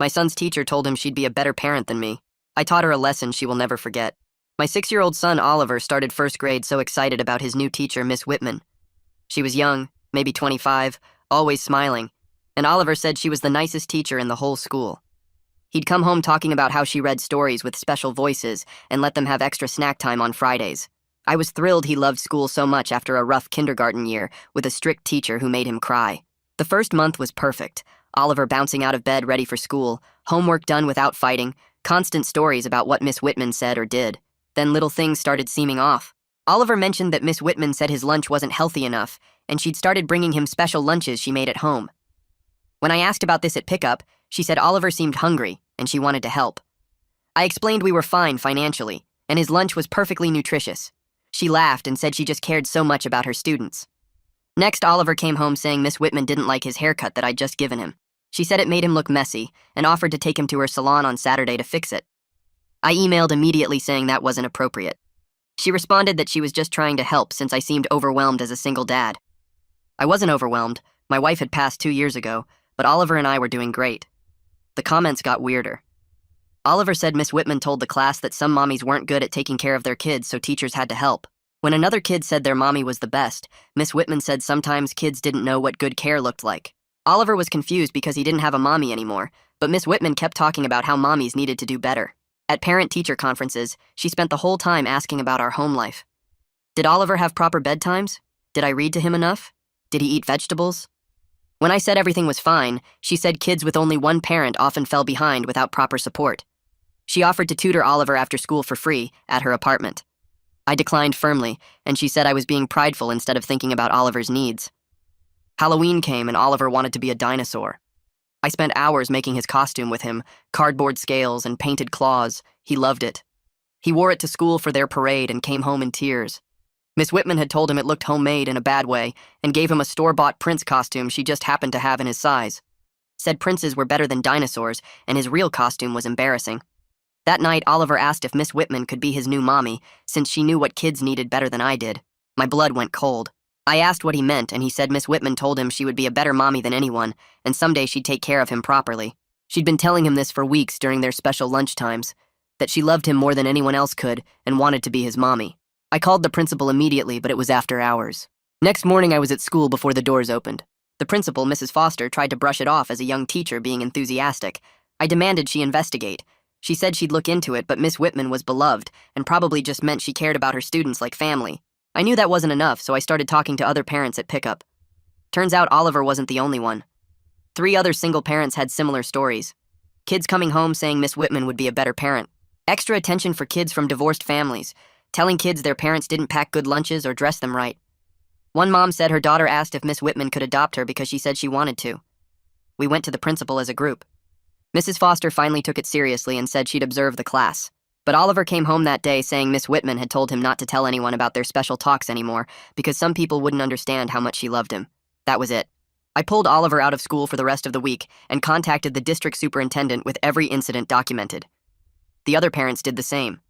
My son's teacher told him she'd be a better parent than me. I taught her a lesson she will never forget. My 6-year-old son, Oliver, started first grade so excited about his new teacher, Miss Whitman. She was young, maybe 25, always smiling, and Oliver said she was the nicest teacher in the whole school. He'd come home talking about how she read stories with special voices and let them have extra snack time on Fridays. I was thrilled he loved school so much after a rough kindergarten year with a strict teacher who made him cry. The first month was perfect. Oliver bouncing out of bed ready for school, homework done without fighting, constant stories about what Miss Whitman said or did. Then little things started seeming off. Oliver mentioned that Miss Whitman said his lunch wasn't healthy enough, and she'd started bringing him special lunches she made at home. When I asked about this at pickup, she said Oliver seemed hungry, and she wanted to help. I explained we were fine financially, and his lunch was perfectly nutritious. She laughed and said she just cared so much about her students. Next, Oliver came home saying Miss Whitman didn't like his haircut that I'd just given him. She said it made him look messy, and offered to take him to her salon on Saturday to fix it. I emailed immediately saying that wasn't appropriate. She responded that she was just trying to help since I seemed overwhelmed as a single dad. I wasn't overwhelmed. My wife had passed 2 years ago, but Oliver and I were doing great. The comments got weirder. Oliver said Miss Whitman told the class that some mommies weren't good at taking care of their kids, so teachers had to help. When another kid said their mommy was the best, Miss Whitman said sometimes kids didn't know what good care looked like. Oliver was confused because he didn't have a mommy anymore, but Miss Whitman kept talking about how mommies needed to do better. At parent-teacher conferences, she spent the whole time asking about our home life. Did Oliver have proper bedtimes? Did I read to him enough? Did he eat vegetables? When I said everything was fine, she said kids with only one parent often fell behind without proper support. She offered to tutor Oliver after school for free at her apartment. I declined firmly, and she said I was being prideful instead of thinking about Oliver's needs. Halloween came and Oliver wanted to be a dinosaur. I spent hours making his costume with him, cardboard scales and painted claws. He loved it. He wore it to school for their parade and came home in tears. Miss Whitman had told him it looked homemade in a bad way and gave him a store-bought prince costume she just happened to have in his size. Said princes were better than dinosaurs, and his real costume was embarrassing. That night, Oliver asked if Miss Whitman could be his new mommy, since she knew what kids needed better than I did. My blood went cold. I asked what he meant, and he said Miss Whitman told him she would be a better mommy than anyone, and someday she'd take care of him properly. She'd been telling him this for weeks during their special lunch times, that she loved him more than anyone else could and wanted to be his mommy. I called the principal immediately, but it was after hours. Next morning, I was at school before the doors opened. The principal, Mrs. Foster, tried to brush it off as a young teacher being enthusiastic. I demanded she investigate. She said she'd look into it, but Miss Whitman was beloved and probably just meant she cared about her students like family. I knew that wasn't enough, so I started talking to other parents at pickup. Turns out Oliver wasn't the only one. 3 other single parents had similar stories. Kids coming home saying Miss Whitman would be a better parent. Extra attention for kids from divorced families, telling kids their parents didn't pack good lunches or dress them right. One mom said her daughter asked if Miss Whitman could adopt her because she said she wanted to. We went to the principal as a group. Mrs. Foster finally took it seriously and said she'd observe the class. But Oliver came home that day saying Miss Whitman had told him not to tell anyone about their special talks anymore because some people wouldn't understand how much she loved him. That was it. I pulled Oliver out of school for the rest of the week and contacted the district superintendent with every incident documented. The other parents did the same.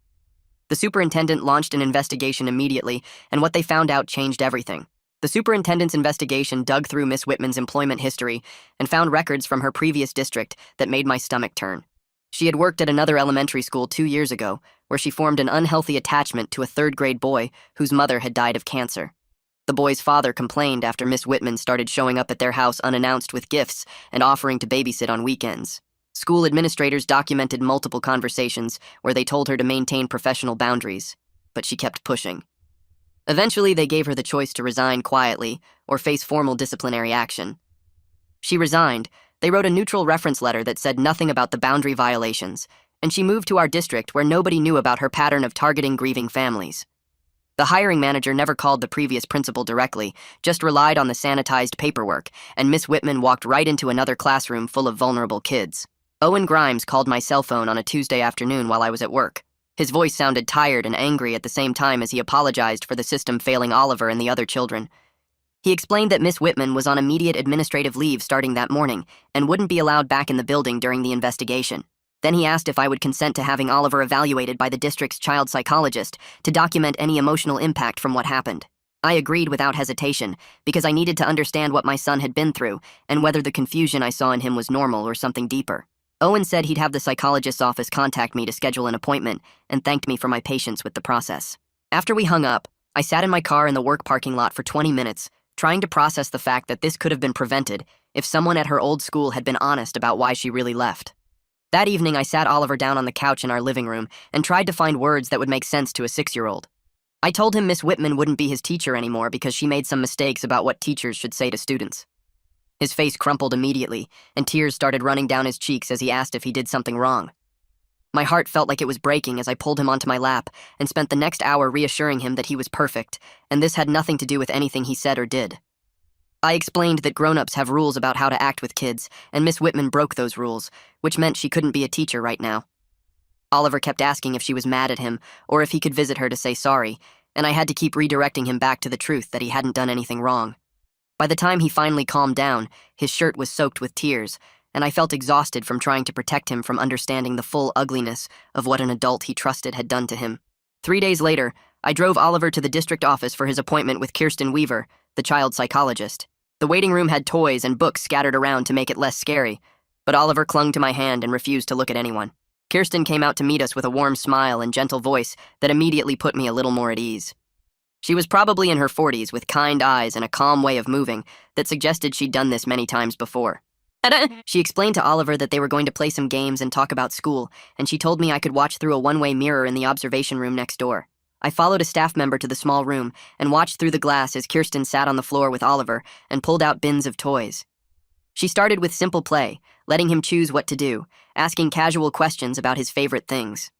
The superintendent launched an investigation immediately, and what they found out changed everything. The superintendent's investigation dug through Miss Whitman's employment history and found records from her previous district that made my stomach turn. She had worked at another elementary school 2 years ago, where she formed an unhealthy attachment to a 3rd-grade boy whose mother had died of cancer. The boy's father complained after Miss Whitman started showing up at their house unannounced with gifts and offering to babysit on weekends. School administrators documented multiple conversations where they told her to maintain professional boundaries, but she kept pushing. Eventually, they gave her the choice to resign quietly or face formal disciplinary action. She resigned. They wrote a neutral reference letter that said nothing about the boundary violations, and she moved to our district where nobody knew about her pattern of targeting grieving families. The hiring manager never called the previous principal directly, just relied on the sanitized paperwork, and Miss Whitman walked right into another classroom full of vulnerable kids. Owen Grimes called my cell phone on a Tuesday afternoon while I was at work. His voice sounded tired and angry at the same time as he apologized for the system failing Oliver and the other children. He explained that Miss Whitman was on immediate administrative leave starting that morning and wouldn't be allowed back in the building during the investigation. Then he asked if I would consent to having Oliver evaluated by the district's child psychologist to document any emotional impact from what happened. I agreed without hesitation because I needed to understand what my son had been through and whether the confusion I saw in him was normal or something deeper. Owen said he'd have the psychologist's office contact me to schedule an appointment and thanked me for my patience with the process. After we hung up, I sat in my car in the work parking lot for 20 minutes, trying to process the fact that this could have been prevented if someone at her old school had been honest about why she really left. That evening, I sat Oliver down on the couch in our living room and tried to find words that would make sense to a 6-year-old. I told him Miss Whitman wouldn't be his teacher anymore because she made some mistakes about what teachers should say to students. His face crumpled immediately, and tears started running down his cheeks as he asked if he did something wrong. My heart felt like it was breaking as I pulled him onto my lap and spent the next hour reassuring him that he was perfect, and this had nothing to do with anything he said or did. I explained that grown-ups have rules about how to act with kids, and Miss Whitman broke those rules, which meant she couldn't be a teacher right now. Oliver kept asking if she was mad at him or if he could visit her to say sorry, and I had to keep redirecting him back to the truth that he hadn't done anything wrong. By the time he finally calmed down, his shirt was soaked with tears, and I felt exhausted from trying to protect him from understanding the full ugliness of what an adult he trusted had done to him. 3 days later, I drove Oliver to the district office for his appointment with Kirsten Weaver, the child psychologist. The waiting room had toys and books scattered around to make it less scary, but Oliver clung to my hand and refused to look at anyone. Kirsten came out to meet us with a warm smile and gentle voice that immediately put me a little more at ease. She was probably in her 40s with kind eyes and a calm way of moving that suggested she'd done this many times before. She explained to Oliver that they were going to play some games and talk about school, and she told me I could watch through a one-way mirror in the observation room next door. I followed a staff member to the small room and watched through the glass as Kirsten sat on the floor with Oliver and pulled out bins of toys. She started with simple play, letting him choose what to do, asking casual questions about his favorite things.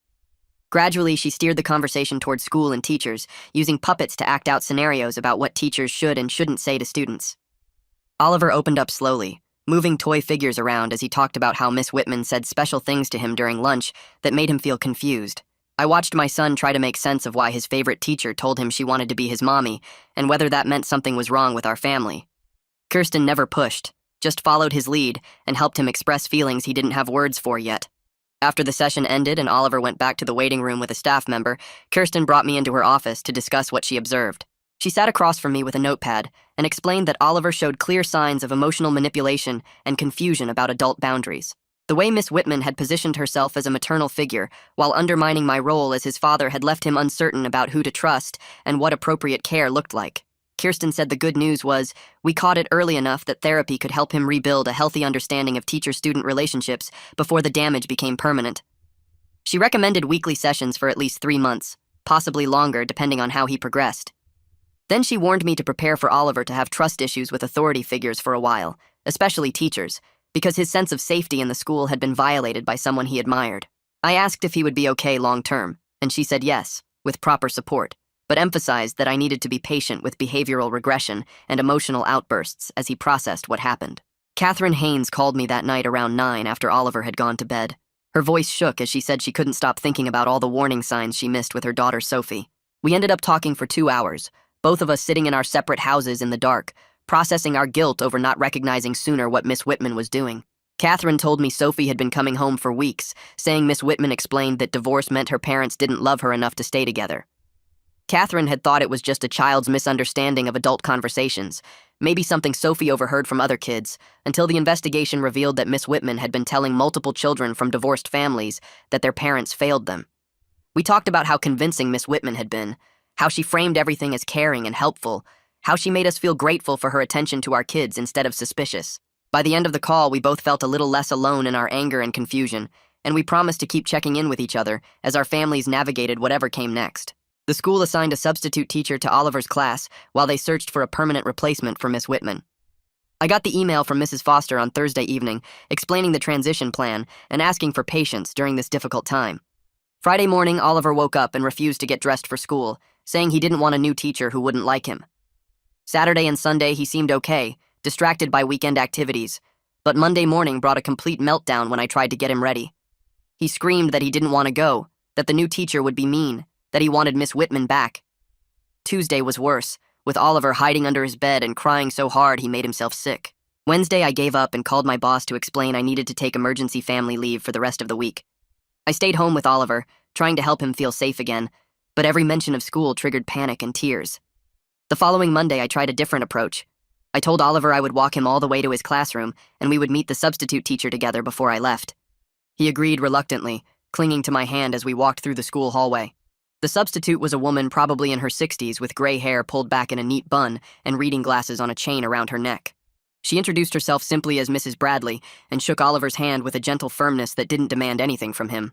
Gradually, she steered the conversation towards school and teachers, using puppets to act out scenarios about what teachers should and shouldn't say to students. Oliver opened up slowly, moving toy figures around as he talked about how Miss Whitman said special things to him during lunch that made him feel confused. I watched my son try to make sense of why his favorite teacher told him she wanted to be his mommy and whether that meant something was wrong with our family. Kirsten never pushed, just followed his lead and helped him express feelings he didn't have words for yet. After the session ended and Oliver went back to the waiting room with a staff member, Kirsten brought me into her office to discuss what she observed. She sat across from me with a notepad and explained that Oliver showed clear signs of emotional manipulation and confusion about adult boundaries. The way Miss Whitman had positioned herself as a maternal figure, while undermining my role as his father, had left him uncertain about who to trust and what appropriate care looked like. Kirsten said the good news was, we caught it early enough that therapy could help him rebuild a healthy understanding of teacher-student relationships before the damage became permanent. She recommended weekly sessions for at least 3 months, possibly longer depending on how he progressed. Then she warned me to prepare for Oliver to have trust issues with authority figures for a while, especially teachers, because his sense of safety in the school had been violated by someone he admired. I asked if he would be okay long-term, and she said yes, with proper support, but emphasized that I needed to be patient with behavioral regression and emotional outbursts as he processed what happened. Catherine Haynes called me that night around 9 after Oliver had gone to bed. Her voice shook as she said she couldn't stop thinking about all the warning signs she missed with her daughter Sophie. We ended up talking for 2 hours, both of us sitting in our separate houses in the dark, processing our guilt over not recognizing sooner what Miss Whitman was doing. Catherine told me Sophie had been coming home for weeks, saying Miss Whitman explained that divorce meant her parents didn't love her enough to stay together. Catherine had thought it was just a child's misunderstanding of adult conversations, maybe something Sophie overheard from other kids, until the investigation revealed that Miss Whitman had been telling multiple children from divorced families that their parents failed them. We talked about how convincing Miss Whitman had been, how she framed everything as caring and helpful, how she made us feel grateful for her attention to our kids instead of suspicious. By the end of the call, we both felt a little less alone in our anger and confusion, and we promised to keep checking in with each other as our families navigated whatever came next. The school assigned a substitute teacher to Oliver's class while they searched for a permanent replacement for Miss Whitman. I got the email from Mrs. Foster on Thursday evening explaining the transition plan and asking for patience during this difficult time. Friday morning, Oliver woke up and refused to get dressed for school, saying he didn't want a new teacher who wouldn't like him. Saturday and Sunday he seemed okay, distracted by weekend activities, but Monday morning brought a complete meltdown when I tried to get him ready. He screamed that he didn't want to go, that the new teacher would be mean, that he wanted Miss Whitman back. Tuesday was worse, with Oliver hiding under his bed and crying so hard he made himself sick. Wednesday I gave up and called my boss to explain I needed to take emergency family leave for the rest of the week. I stayed home with Oliver, trying to help him feel safe again, but every mention of school triggered panic and tears. The following Monday I tried a different approach. I told Oliver I would walk him all the way to his classroom and we would meet the substitute teacher together before I left. He agreed reluctantly, clinging to my hand as we walked through the school hallway. The substitute was a woman probably in her 60s with gray hair pulled back in a neat bun and reading glasses on a chain around her neck. She introduced herself simply as Mrs. Bradley and shook Oliver's hand with a gentle firmness that didn't demand anything from him.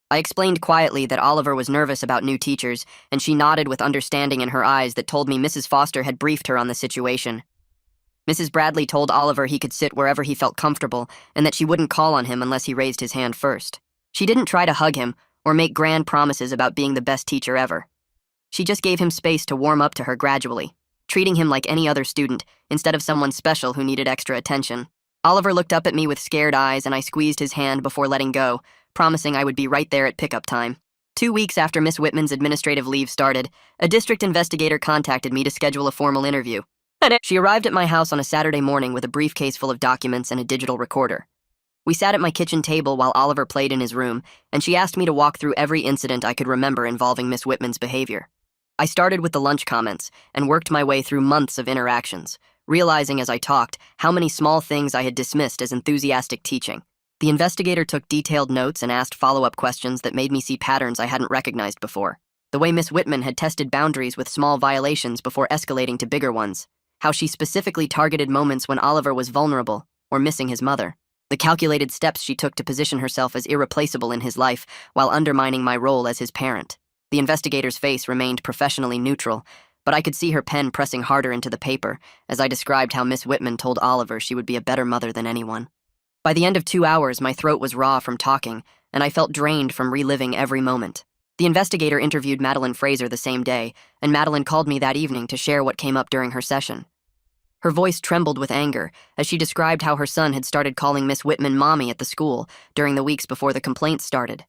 I explained quietly that Oliver was nervous about new teachers, and she nodded with understanding in her eyes that told me Mrs. Foster had briefed her on the situation. Mrs. Bradley told Oliver he could sit wherever he felt comfortable and that she wouldn't call on him unless he raised his hand first. She didn't try to hug him or make grand promises about being the best teacher ever. She just gave him space to warm up to her gradually, treating him like any other student instead of someone special who needed extra attention. Oliver looked up at me with scared eyes, and I squeezed his hand before letting go, promising I would be right there at pickup time. 2 weeks after Miss Whitman's administrative leave started, a district investigator contacted me to schedule a formal interview. She arrived at my house on a Saturday morning with a briefcase full of documents and a digital recorder. We sat at my kitchen table while Oliver played in his room, and she asked me to walk through every incident I could remember involving Miss Whitman's behavior. I started with the lunch comments and worked my way through months of interactions, realizing as I talked how many small things I had dismissed as enthusiastic teaching. The investigator took detailed notes and asked follow-up questions that made me see patterns I hadn't recognized before. The way Miss Whitman had tested boundaries with small violations before escalating to bigger ones. How she specifically targeted moments when Oliver was vulnerable or missing his mother. The calculated steps she took to position herself as irreplaceable in his life while undermining my role as his parent. The investigator's face remained professionally neutral, but I could see her pen pressing harder into the paper as I described how Miss Whitman told Oliver she would be a better mother than anyone. By the end of 2 hours, my throat was raw from talking, and I felt drained from reliving every moment. The investigator interviewed Madeline Fraser the same day, and Madeline called me that evening to share what came up during her session. Her voice trembled with anger as she described how her son had started calling Miss Whitman Mommy at the school during the weeks before the complaints started.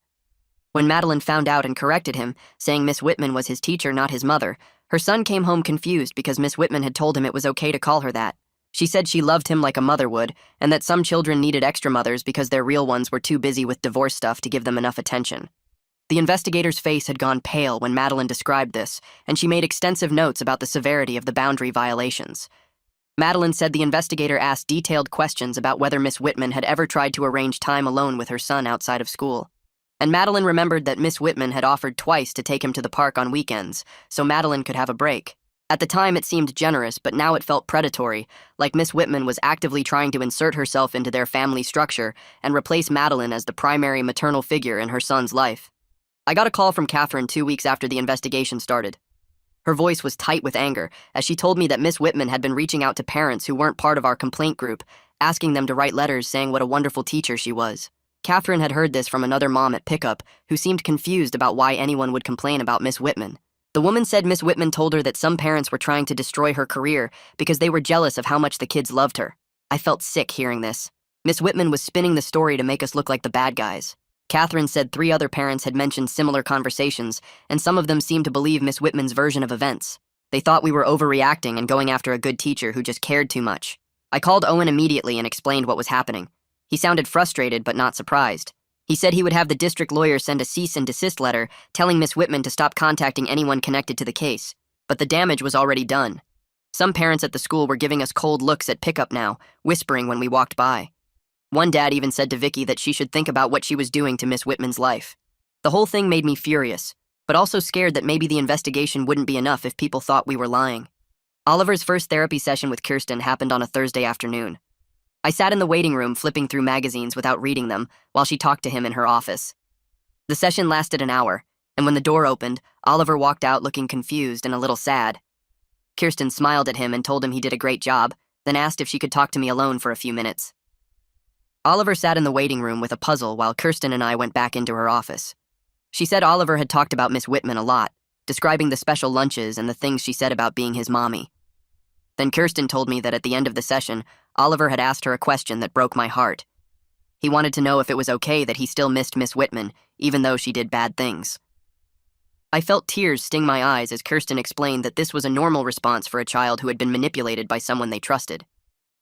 When Madeline found out and corrected him, saying Miss Whitman was his teacher, not his mother, her son came home confused because Miss Whitman had told him it was okay to call her that. She said she loved him like a mother would, and that some children needed extra mothers because their real ones were too busy with divorce stuff to give them enough attention. The investigator's face had gone pale when Madeline described this, and she made extensive notes about the severity of the boundary violations. Madeline said the investigator asked detailed questions about whether Miss Whitman had ever tried to arrange time alone with her son outside of school. And Madeline remembered that Miss Whitman had offered twice to take him to the park on weekends, so Madeline could have a break. At the time, it seemed generous, but now it felt predatory, like Miss Whitman was actively trying to insert herself into their family structure and replace Madeline as the primary maternal figure in her son's life. I got a call from Catherine 2 weeks after the investigation started. Her voice was tight with anger as she told me that Miss Whitman had been reaching out to parents who weren't part of our complaint group, asking them to write letters saying what a wonderful teacher she was. Catherine had heard this from another mom at pickup who seemed confused about why anyone would complain about Miss Whitman. The woman said Miss Whitman told her that some parents were trying to destroy her career because they were jealous of how much the kids loved her. I felt sick hearing this. Miss Whitman was spinning the story to make us look like the bad guys. Catherine said 3 other parents had mentioned similar conversations, and some of them seemed to believe Miss Whitman's version of events. They thought we were overreacting and going after a good teacher who just cared too much. I called Owen immediately and explained what was happening. He sounded frustrated but not surprised. He said he would have the district lawyer send a cease and desist letter telling Miss Whitman to stop contacting anyone connected to the case, but the damage was already done. Some parents at the school were giving us cold looks at pickup now, whispering when we walked by. One dad even said to Vicky that she should think about what she was doing to Miss Whitman's life. The whole thing made me furious, but also scared that maybe the investigation wouldn't be enough if people thought we were lying. Oliver's first therapy session with Kirsten happened on a Thursday afternoon. I sat in the waiting room flipping through magazines without reading them while she talked to him in her office. The session lasted an hour, and when the door opened, Oliver walked out looking confused and a little sad. Kirsten smiled at him and told him he did a great job, then asked if she could talk to me alone for a few minutes. Oliver sat in the waiting room with a puzzle while Kirsten and I went back into her office. She said Oliver had talked about Miss Whitman a lot, describing the special lunches and the things she said about being his mommy. Then Kirsten told me that at the end of the session, Oliver had asked her a question that broke my heart. He wanted to know if it was okay that he still missed Miss Whitman, even though she did bad things. I felt tears sting my eyes as Kirsten explained that this was a normal response for a child who had been manipulated by someone they trusted.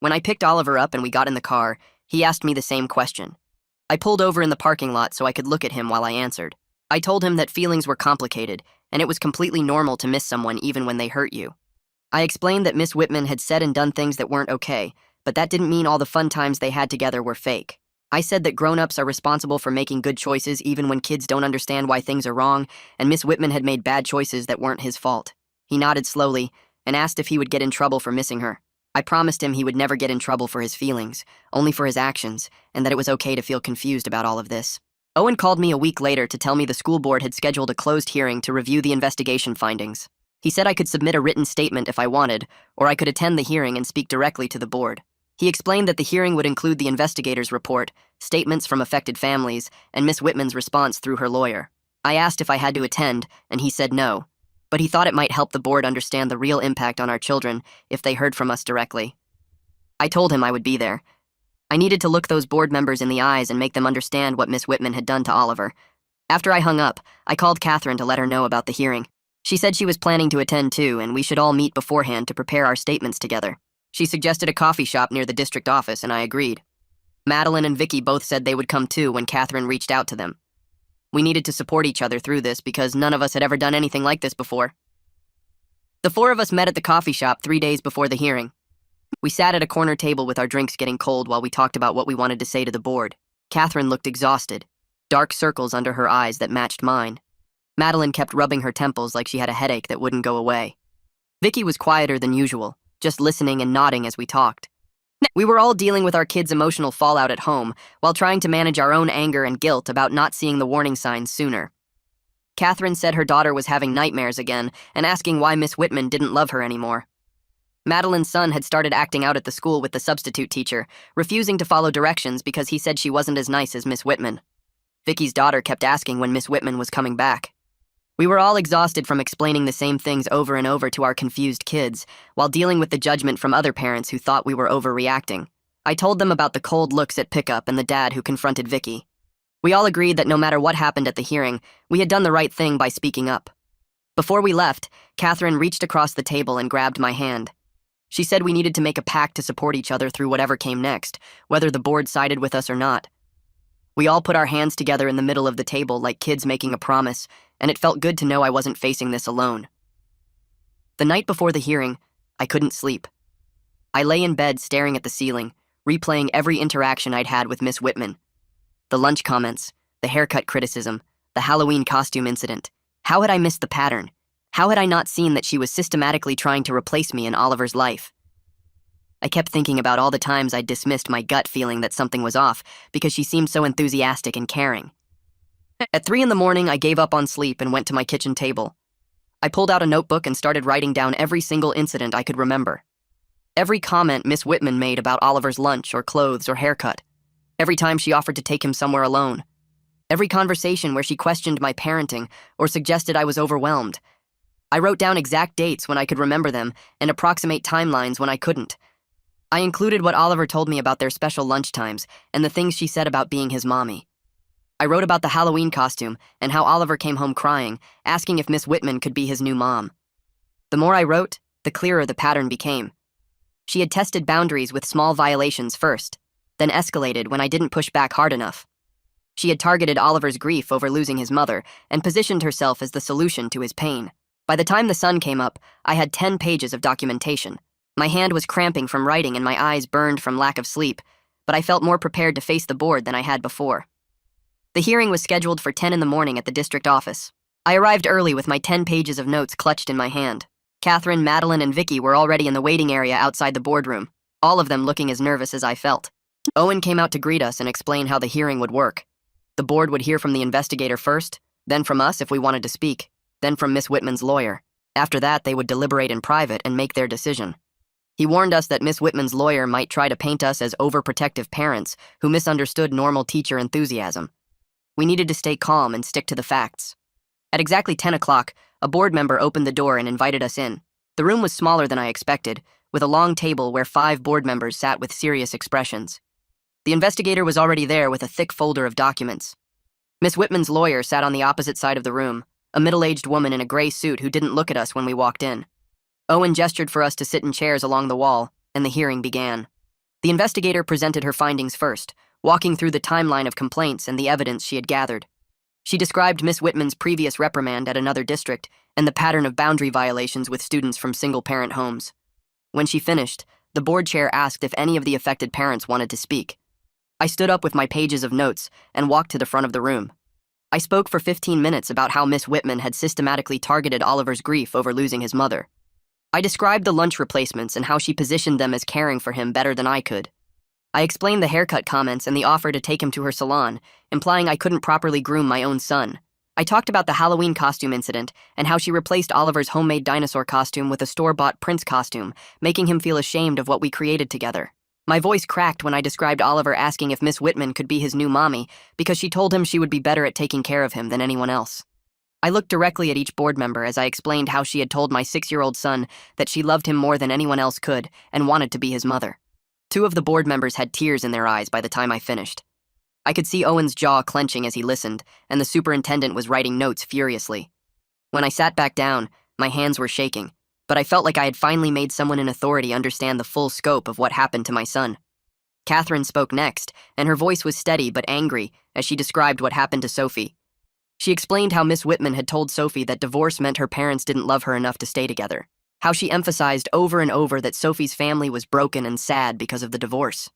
When I picked Oliver up and we got in the car, he asked me the same question. I pulled over in the parking lot so I could look at him while I answered. I told him that feelings were complicated, and it was completely normal to miss someone even when they hurt you. I explained that Miss Whitman had said and done things that weren't okay, but that didn't mean all the fun times they had together were fake. I said that grown-ups are responsible for making good choices even when kids don't understand why things are wrong, and Miss Whitman had made bad choices that weren't his fault. He nodded slowly and asked if he would get in trouble for missing her. I promised him he would never get in trouble for his feelings, only for his actions, and that it was okay to feel confused about all of this. Owen called me a week later to tell me the school board had scheduled a closed hearing to review the investigation findings. He said I could submit a written statement if I wanted, or I could attend the hearing and speak directly to the board. He explained that the hearing would include the investigator's report, statements from affected families, and Miss Whitman's response through her lawyer. I asked if I had to attend, and he said no, but he thought it might help the board understand the real impact on our children if they heard from us directly. I told him I would be there. I needed to look those board members in the eyes and make them understand what Miss Whitman had done to Oliver. After I hung up, I called Catherine to let her know about the hearing. She said she was planning to attend too, and we should all meet beforehand to prepare our statements together. She suggested a coffee shop near the district office, and I agreed. Madeline and Vicky both said they would come too when Catherine reached out to them. We needed to support each other through this because none of us had ever done anything like this before. The four of us met at the coffee shop 3 days before the hearing. We sat at a corner table with our drinks getting cold while we talked about what we wanted to say to the board. Catherine looked exhausted, dark circles under her eyes that matched mine. Madeline kept rubbing her temples like she had a headache that wouldn't go away. Vicky was quieter than usual, just listening and nodding as we talked. We were all dealing with our kids' emotional fallout at home while trying to manage our own anger and guilt about not seeing the warning signs sooner. Catherine said her daughter was having nightmares again and asking why Miss Whitman didn't love her anymore. Madeline's son had started acting out at the school with the substitute teacher, refusing to follow directions because he said she wasn't as nice as Miss Whitman. Vicky's daughter kept asking when Miss Whitman was coming back. We were all exhausted from explaining the same things over and over to our confused kids, while dealing with the judgment from other parents who thought we were overreacting. I told them about the cold looks at pickup and the dad who confronted Vicky. We all agreed that no matter what happened at the hearing, we had done the right thing by speaking up. Before we left, Catherine reached across the table and grabbed my hand. She said we needed to make a pact to support each other through whatever came next, whether the board sided with us or not. We all put our hands together in the middle of the table like kids making a promise, and it felt good to know I wasn't facing this alone. The night before the hearing, I couldn't sleep. I lay in bed staring at the ceiling, replaying every interaction I'd had with Miss Whitman. The lunch comments, the haircut criticism, the Halloween costume incident. How had I missed the pattern? How had I not seen that she was systematically trying to replace me in Oliver's life? I kept thinking about all the times I'd dismissed my gut feeling that something was off because she seemed so enthusiastic and caring. At 3 a.m, I gave up on sleep and went to my kitchen table. I pulled out a notebook and started writing down every single incident I could remember. Every comment Miss Whitman made about Oliver's lunch or clothes or haircut. Every time she offered to take him somewhere alone. Every conversation where she questioned my parenting or suggested I was overwhelmed. I wrote down exact dates when I could remember them and approximate timelines when I couldn't. I included what Oliver told me about their special lunchtimes and the things she said about being his mommy. I wrote about the Halloween costume and how Oliver came home crying, asking if Miss Whitman could be his new mom. The more I wrote, the clearer the pattern became. She had tested boundaries with small violations first, then escalated when I didn't push back hard enough. She had targeted Oliver's grief over losing his mother and positioned herself as the solution to his pain. By the time the sun came up, I had 10 pages of documentation. My hand was cramping from writing and my eyes burned from lack of sleep, but I felt more prepared to face the board than I had before. The hearing was scheduled for 10 a.m. at the district office. I arrived early with my 10 pages of notes clutched in my hand. Catherine, Madeline, and Vicky were already in the waiting area outside the boardroom, all of them looking as nervous as I felt. Owen came out to greet us and explain how the hearing would work. The board would hear from the investigator first, then from us if we wanted to speak, then from Miss Whitman's lawyer. After that, they would deliberate in private and make their decision. He warned us that Miss Whitman's lawyer might try to paint us as overprotective parents who misunderstood normal teacher enthusiasm. We needed to stay calm and stick to the facts. At exactly 10 o'clock, a board member opened the door and invited us in. The room was smaller than I expected, with a long table where 5 board members sat with serious expressions. The investigator was already there with a thick folder of documents. Miss Whitman's lawyer sat on the opposite side of the room, a middle-aged woman in a gray suit who didn't look at us when we walked in. Owen gestured for us to sit in chairs along the wall, and the hearing began. The investigator presented her findings first, walking through the timeline of complaints and the evidence she had gathered. She described Miss Whitman's previous reprimand at another district and the pattern of boundary violations with students from single-parent homes. When she finished, the board chair asked if any of the affected parents wanted to speak. I stood up with my pages of notes and walked to the front of the room. I spoke for 15 minutes about how Miss Whitman had systematically targeted Oliver's grief over losing his mother. I described the lunch replacements and how she positioned them as caring for him better than I could. I explained the haircut comments and the offer to take him to her salon, implying I couldn't properly groom my own son. I talked about the Halloween costume incident and how she replaced Oliver's homemade dinosaur costume with a store-bought Prince costume, making him feel ashamed of what we created together. My voice cracked when I described Oliver asking if Miss Whitman could be his new mommy because she told him she would be better at taking care of him than anyone else. I looked directly at each board member as I explained how she had told my 6-year-old son that she loved him more than anyone else could and wanted to be his mother. 2 of the board members had tears in their eyes by the time I finished. I could see Owen's jaw clenching as he listened, and the superintendent was writing notes furiously. When I sat back down, my hands were shaking, but I felt like I had finally made someone in authority understand the full scope of what happened to my son. Catherine spoke next, and her voice was steady but angry as she described what happened to Sophie. She explained how Miss Whitman had told Sophie that divorce meant her parents didn't love her enough to stay together, how she emphasized over and over that Sophie's family was broken and sad because of the divorce.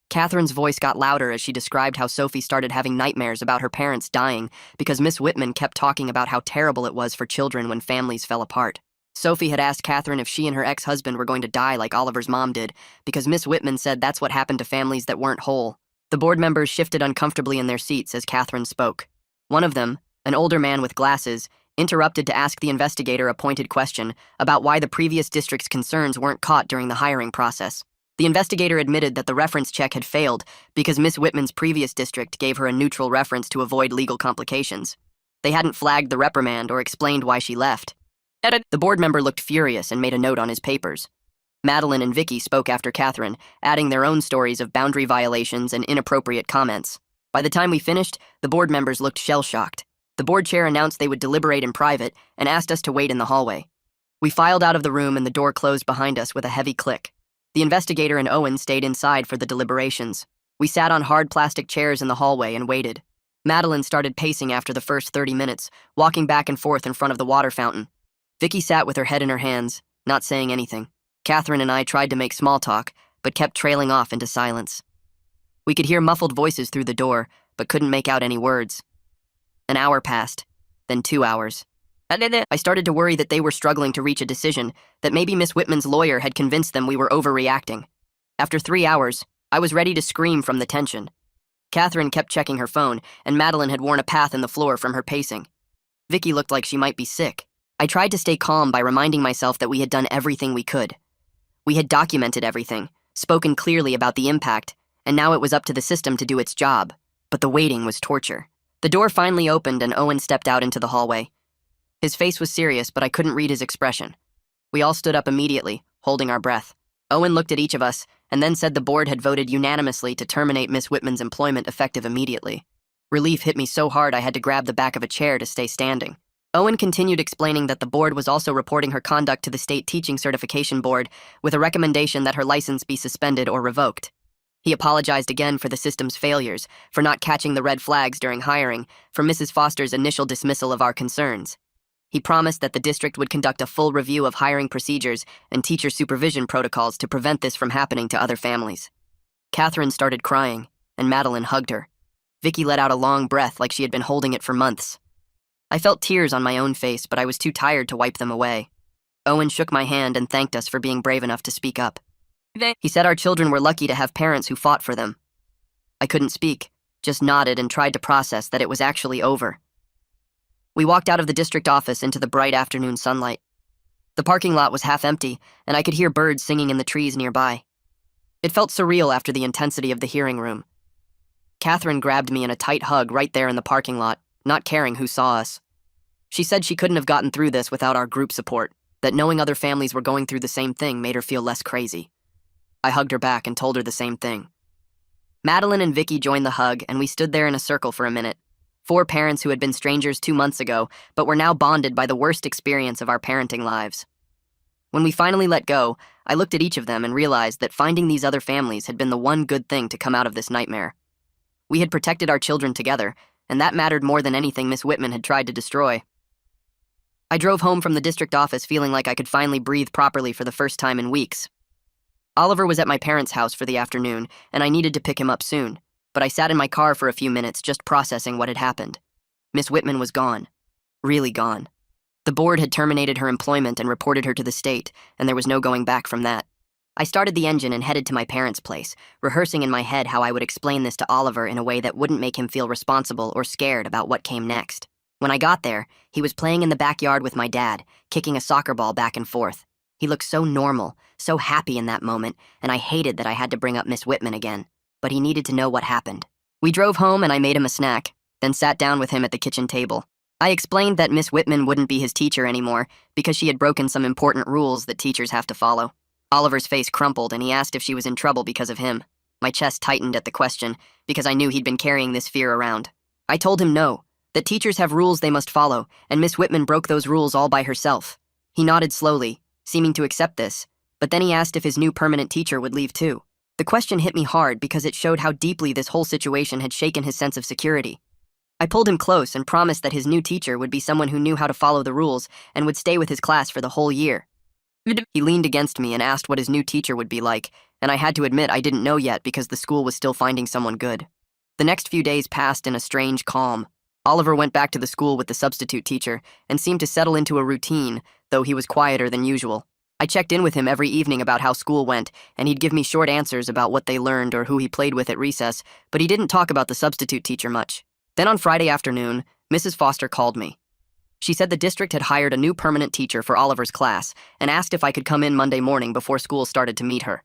Catherine's voice got louder as she described how Sophie started having nightmares about her parents dying because Miss Whitman kept talking about how terrible it was for children when families fell apart. Sophie had asked Catherine if she and her ex-husband were going to die like Oliver's mom did, because Miss Whitman said that's what happened to families that weren't whole. The board members shifted uncomfortably in their seats as Catherine spoke. One of them, an older man with glasses, interrupted to ask the investigator a pointed question about why the previous district's concerns weren't caught during the hiring process. The investigator admitted that the reference check had failed because Miss Whitman's previous district gave her a neutral reference to avoid legal complications. They hadn't flagged the reprimand or explained why she left. The board member looked furious and made a note on his papers. Madeline and Vicky spoke after Catherine, adding their own stories of boundary violations and inappropriate comments. By the time we finished, the board members looked shell-shocked. The board chair announced they would deliberate in private and asked us to wait in the hallway. We filed out of the room and the door closed behind us with a heavy click. The investigator and Owen stayed inside for the deliberations. We sat on hard plastic chairs in the hallway and waited. Madeline started pacing after the first 30 minutes, walking back and forth in front of the water fountain. Vicky sat with her head in her hands, not saying anything. Catherine and I tried to make small talk, but kept trailing off into silence. We could hear muffled voices through the door, but couldn't make out any words. An hour passed, then 2 hours. I started to worry that they were struggling to reach a decision, that maybe Miss Whitman's lawyer had convinced them we were overreacting. After 3 hours, I was ready to scream from the tension. Catherine kept checking her phone, and Madeline had worn a path in the floor from her pacing. Vicky looked like she might be sick. I tried to stay calm by reminding myself that we had done everything we could. We had documented everything, spoken clearly about the impact, and now it was up to the system to do its job. But the waiting was torture. The door finally opened and Owen stepped out into the hallway. His face was serious, but I couldn't read his expression. We all stood up immediately, holding our breath. Owen looked at each of us and then said the board had voted unanimously to terminate Miss Whitman's employment effective immediately. Relief hit me so hard I had to grab the back of a chair to stay standing. Owen continued explaining that the board was also reporting her conduct to the State Teaching Certification Board with a recommendation that her license be suspended or revoked. He apologized again for the system's failures, for not catching the red flags during hiring, for Mrs. Foster's initial dismissal of our concerns. He promised that the district would conduct a full review of hiring procedures and teacher supervision protocols to prevent this from happening to other families. Catherine started crying, and Madeline hugged her. Vicky let out a long breath like she had been holding it for months. I felt tears on my own face, but I was too tired to wipe them away. Owen shook my hand and thanked us for being brave enough to speak up. He said our children were lucky to have parents who fought for them. I couldn't speak, just nodded and tried to process that it was actually over. We walked out of the district office into the bright afternoon sunlight. The parking lot was half empty, and I could hear birds singing in the trees nearby. It felt surreal after the intensity of the hearing room. Catherine grabbed me in a tight hug right there in the parking lot, not caring who saw us. She said she couldn't have gotten through this without our group support, that knowing other families were going through the same thing made her feel less crazy. I hugged her back and told her the same thing. Madeline and Vicky joined the hug, and we stood there in a circle for a minute. 4 parents who had been strangers 2 months ago, but were now bonded by the worst experience of our parenting lives. When we finally let go, I looked at each of them and realized that finding these other families had been the one good thing to come out of this nightmare. We had protected our children together, and that mattered more than anything Miss Whitman had tried to destroy. I drove home from the district office feeling like I could finally breathe properly for the first time in weeks. Oliver was at my parents' house for the afternoon, and I needed to pick him up soon. but I sat in my car for a few minutes just processing what had happened. Miss Whitman was gone. Really gone. The board had terminated her employment and reported her to the state, and there was no going back from that. I started the engine and headed to my parents' place, rehearsing in my head how I would explain this to Oliver in a way that wouldn't make him feel responsible or scared about what came next. When I got there, he was playing in the backyard with my dad, kicking a soccer ball back and forth. He looked so normal, so happy in that moment, and I hated that I had to bring up Miss Whitman again. But he needed to know what happened. We drove home and I made him a snack, then sat down with him at the kitchen table. I explained that Miss Whitman wouldn't be his teacher anymore because she had broken some important rules that teachers have to follow. Oliver's face crumpled and he asked if she was in trouble because of him. My chest tightened at the question because I knew he'd been carrying this fear around. I told him no, that teachers have rules they must follow, and Miss Whitman broke those rules all by herself. He nodded slowly, seeming to accept this, but then he asked if his new permanent teacher would leave too. The question hit me hard because it showed how deeply this whole situation had shaken his sense of security. I pulled him close and promised that his new teacher would be someone who knew how to follow the rules and would stay with his class for the whole year. He leaned against me and asked what his new teacher would be like, and I had to admit I didn't know yet because the school was still finding someone good. The next few days passed in a strange calm. Oliver went back to the school with the substitute teacher and seemed to settle into a routine, though he was quieter than usual. I checked in with him every evening about how school went, and he'd give me short answers about what they learned or who he played with at recess, but he didn't talk about the substitute teacher much. Then on Friday afternoon, Mrs. Foster called me. She said the district had hired a new permanent teacher for Oliver's class and asked if I could come in Monday morning before school started to meet her.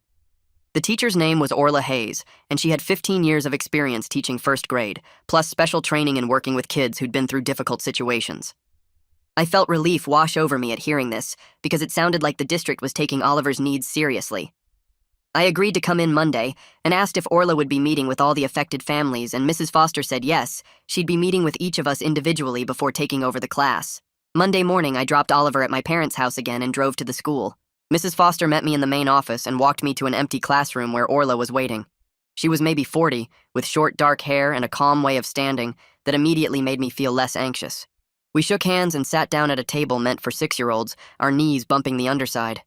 The teacher's name was Orla Hayes, and she had 15 years of experience teaching first grade, plus special training in working with kids who'd been through difficult situations. I felt relief wash over me at hearing this, because it sounded like the district was taking Oliver's needs seriously. I agreed to come in Monday and asked if Orla would be meeting with all the affected families, and Mrs. Foster said yes, she'd be meeting with each of us individually before taking over the class. Monday morning, I dropped Oliver at my parents' house again and drove to the school. Mrs. Foster met me in the main office and walked me to an empty classroom where Orla was waiting. She was maybe 40, with short dark hair and a calm way of standing that immediately made me feel less anxious. We shook hands and sat down at a table meant for 6-year-olds, our knees bumping the underside.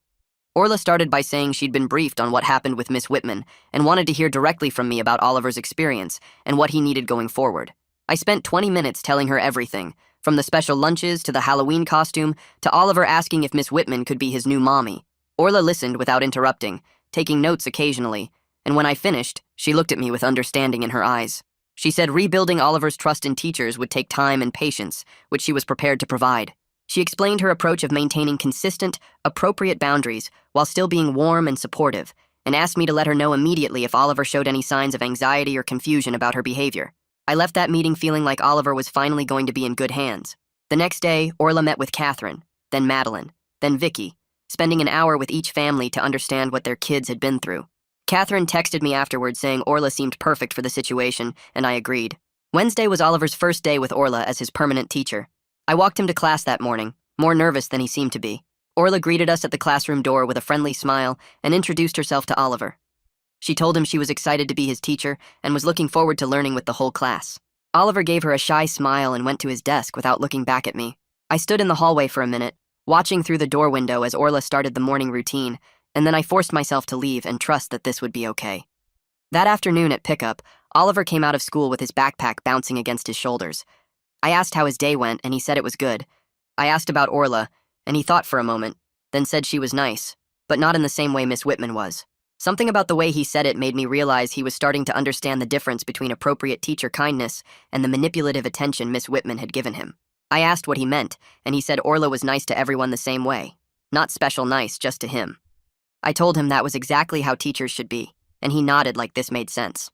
Orla started by saying she'd been briefed on what happened with Miss Whitman and wanted to hear directly from me about Oliver's experience and what he needed going forward. I spent 20 minutes telling her everything, from the special lunches to the Halloween costume to Oliver asking if Miss Whitman could be his new mommy. Orla listened without interrupting, taking notes occasionally, and when I finished, she looked at me with understanding in her eyes. She said rebuilding Oliver's trust in teachers would take time and patience, which she was prepared to provide. She explained her approach of maintaining consistent, appropriate boundaries while still being warm and supportive, and asked me to let her know immediately if Oliver showed any signs of anxiety or confusion about her behavior. I left that meeting feeling like Oliver was finally going to be in good hands. The next day, Orla met with Catherine, then Madeline, then Vicky, spending an hour with each family to understand what their kids had been through. Catherine texted me afterwards saying Orla seemed perfect for the situation, and I agreed. Wednesday was Oliver's first day with Orla as his permanent teacher. I walked him to class that morning, more nervous than he seemed to be. Orla greeted us at the classroom door with a friendly smile and introduced herself to Oliver. She told him she was excited to be his teacher and was looking forward to learning with the whole class. Oliver gave her a shy smile and went to his desk without looking back at me. I stood in the hallway for a minute, watching through the door window as Orla started the morning routine, and then I forced myself to leave and trust that this would be okay. That afternoon at pickup, Oliver came out of school with his backpack bouncing against his shoulders. I asked how his day went, and he said it was good. I asked about Orla, and he thought for a moment, then said she was nice, but not in the same way Miss Whitman was. Something about the way he said it made me realize he was starting to understand the difference between appropriate teacher kindness and the manipulative attention Miss Whitman had given him. I asked what he meant, and he said Orla was nice to everyone the same way. Not special nice, just to him. I told him that was exactly how teachers should be, and he nodded like this made sense.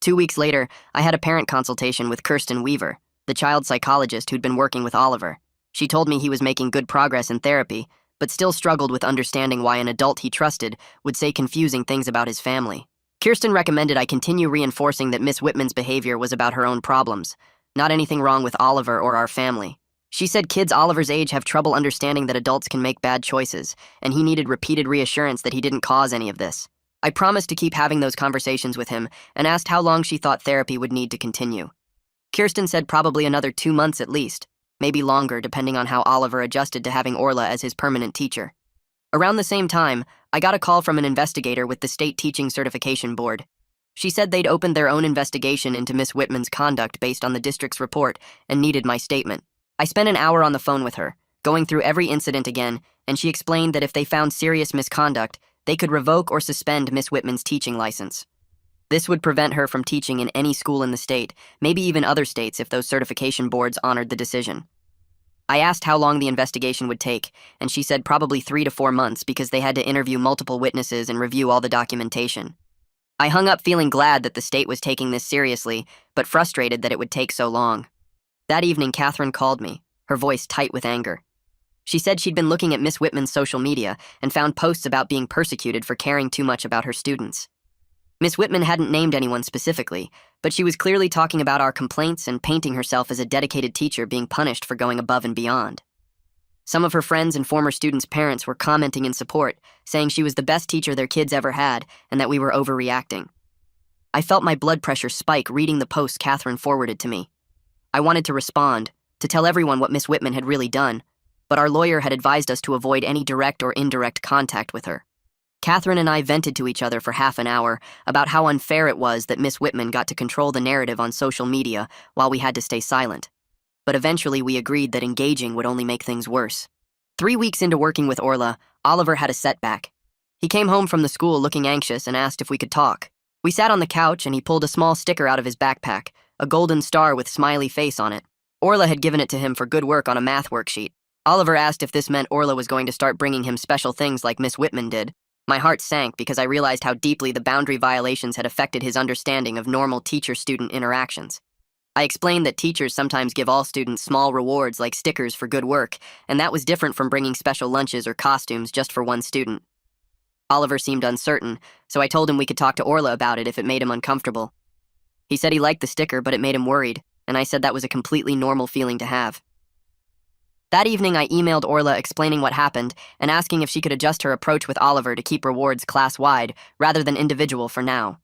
2 weeks later, I had a parent consultation with Kirsten Weaver, the child psychologist who'd been working with Oliver. She told me he was making good progress in therapy, but still struggled with understanding why an adult he trusted would say confusing things about his family. Kirsten recommended I continue reinforcing that Miss Whitman's behavior was about her own problems, not anything wrong with Oliver or our family. She said kids Oliver's age have trouble understanding that adults can make bad choices, and he needed repeated reassurance that he didn't cause any of this. I promised to keep having those conversations with him and asked how long she thought therapy would need to continue. Kirsten said probably another 2 months at least, maybe longer depending on how Oliver adjusted to having Orla as his permanent teacher. Around the same time, I got a call from an investigator with the State Teaching Certification Board. She said they'd opened their own investigation into Miss Whitman's conduct based on the district's report and needed my statement. I spent an hour on the phone with her, going through every incident again, and she explained that if they found serious misconduct, they could revoke or suspend Miss Whitman's teaching license. This would prevent her from teaching in any school in the state, maybe even other states if those certification boards honored the decision. I asked how long the investigation would take, and she said probably 3 to 4 months because they had to interview multiple witnesses and review all the documentation. I hung up feeling glad that the state was taking this seriously, but frustrated that it would take so long. That evening, Catherine called me, her voice tight with anger. She said she'd been looking at Miss Whitman's social media and found posts about being persecuted for caring too much about her students. Miss Whitman hadn't named anyone specifically, but she was clearly talking about our complaints and painting herself as a dedicated teacher being punished for going above and beyond. Some of her friends and former students' parents were commenting in support, saying she was the best teacher their kids ever had and that we were overreacting. I felt my blood pressure spike reading the post Catherine forwarded to me. I wanted to respond, to tell everyone what Miss Whitman had really done, but our lawyer had advised us to avoid any direct or indirect contact with her. Catherine and I vented to each other for half an hour about how unfair it was that Miss Whitman got to control the narrative on social media while we had to stay silent. But eventually we agreed that engaging would only make things worse. 3 weeks into working with Orla, Oliver had a setback. He came home from the school looking anxious and asked if we could talk. We sat on the couch and he pulled a small sticker out of his backpack, a golden star with smiley face on it. Orla had given it to him for good work on a math worksheet. Oliver asked if this meant Orla was going to start bringing him special things like Miss Whitman did. My heart sank because I realized how deeply the boundary violations had affected his understanding of normal teacher-student interactions. I explained that teachers sometimes give all students small rewards like stickers for good work, and that was different from bringing special lunches or costumes just for one student. Oliver seemed uncertain, so I told him we could talk to Orla about it if it made him uncomfortable. He said he liked the sticker, but it made him worried, and I said that was a completely normal feeling to have. That evening, I emailed Orla explaining what happened and asking if she could adjust her approach with Oliver to keep rewards class-wide rather than individual for now.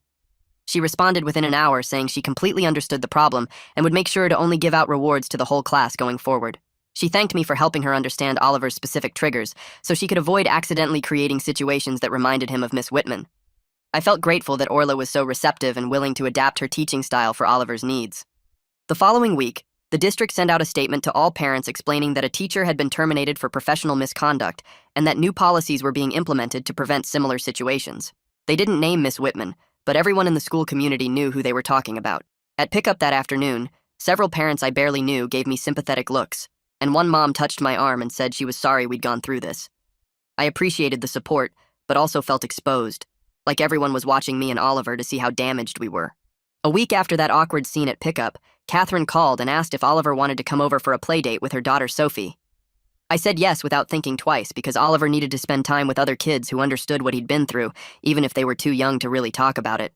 She responded within an hour saying she completely understood the problem and would make sure to only give out rewards to the whole class going forward. She thanked me for helping her understand Oliver's specific triggers so she could avoid accidentally creating situations that reminded him of Miss Whitman. I felt grateful that Orla was so receptive and willing to adapt her teaching style for Oliver's needs. The following week, the district sent out a statement to all parents explaining that a teacher had been terminated for professional misconduct and that new policies were being implemented to prevent similar situations. They didn't name Miss Whitman, but everyone in the school community knew who they were talking about. At pickup that afternoon, several parents I barely knew gave me sympathetic looks, and one mom touched my arm and said she was sorry we'd gone through this. I appreciated the support, but also felt exposed, like everyone was watching me and Oliver to see how damaged we were. A week after that awkward scene at pickup, Catherine called and asked if Oliver wanted to come over for a play date with her daughter Sophie. I said yes without thinking twice because Oliver needed to spend time with other kids who understood what he'd been through, even if they were too young to really talk about it.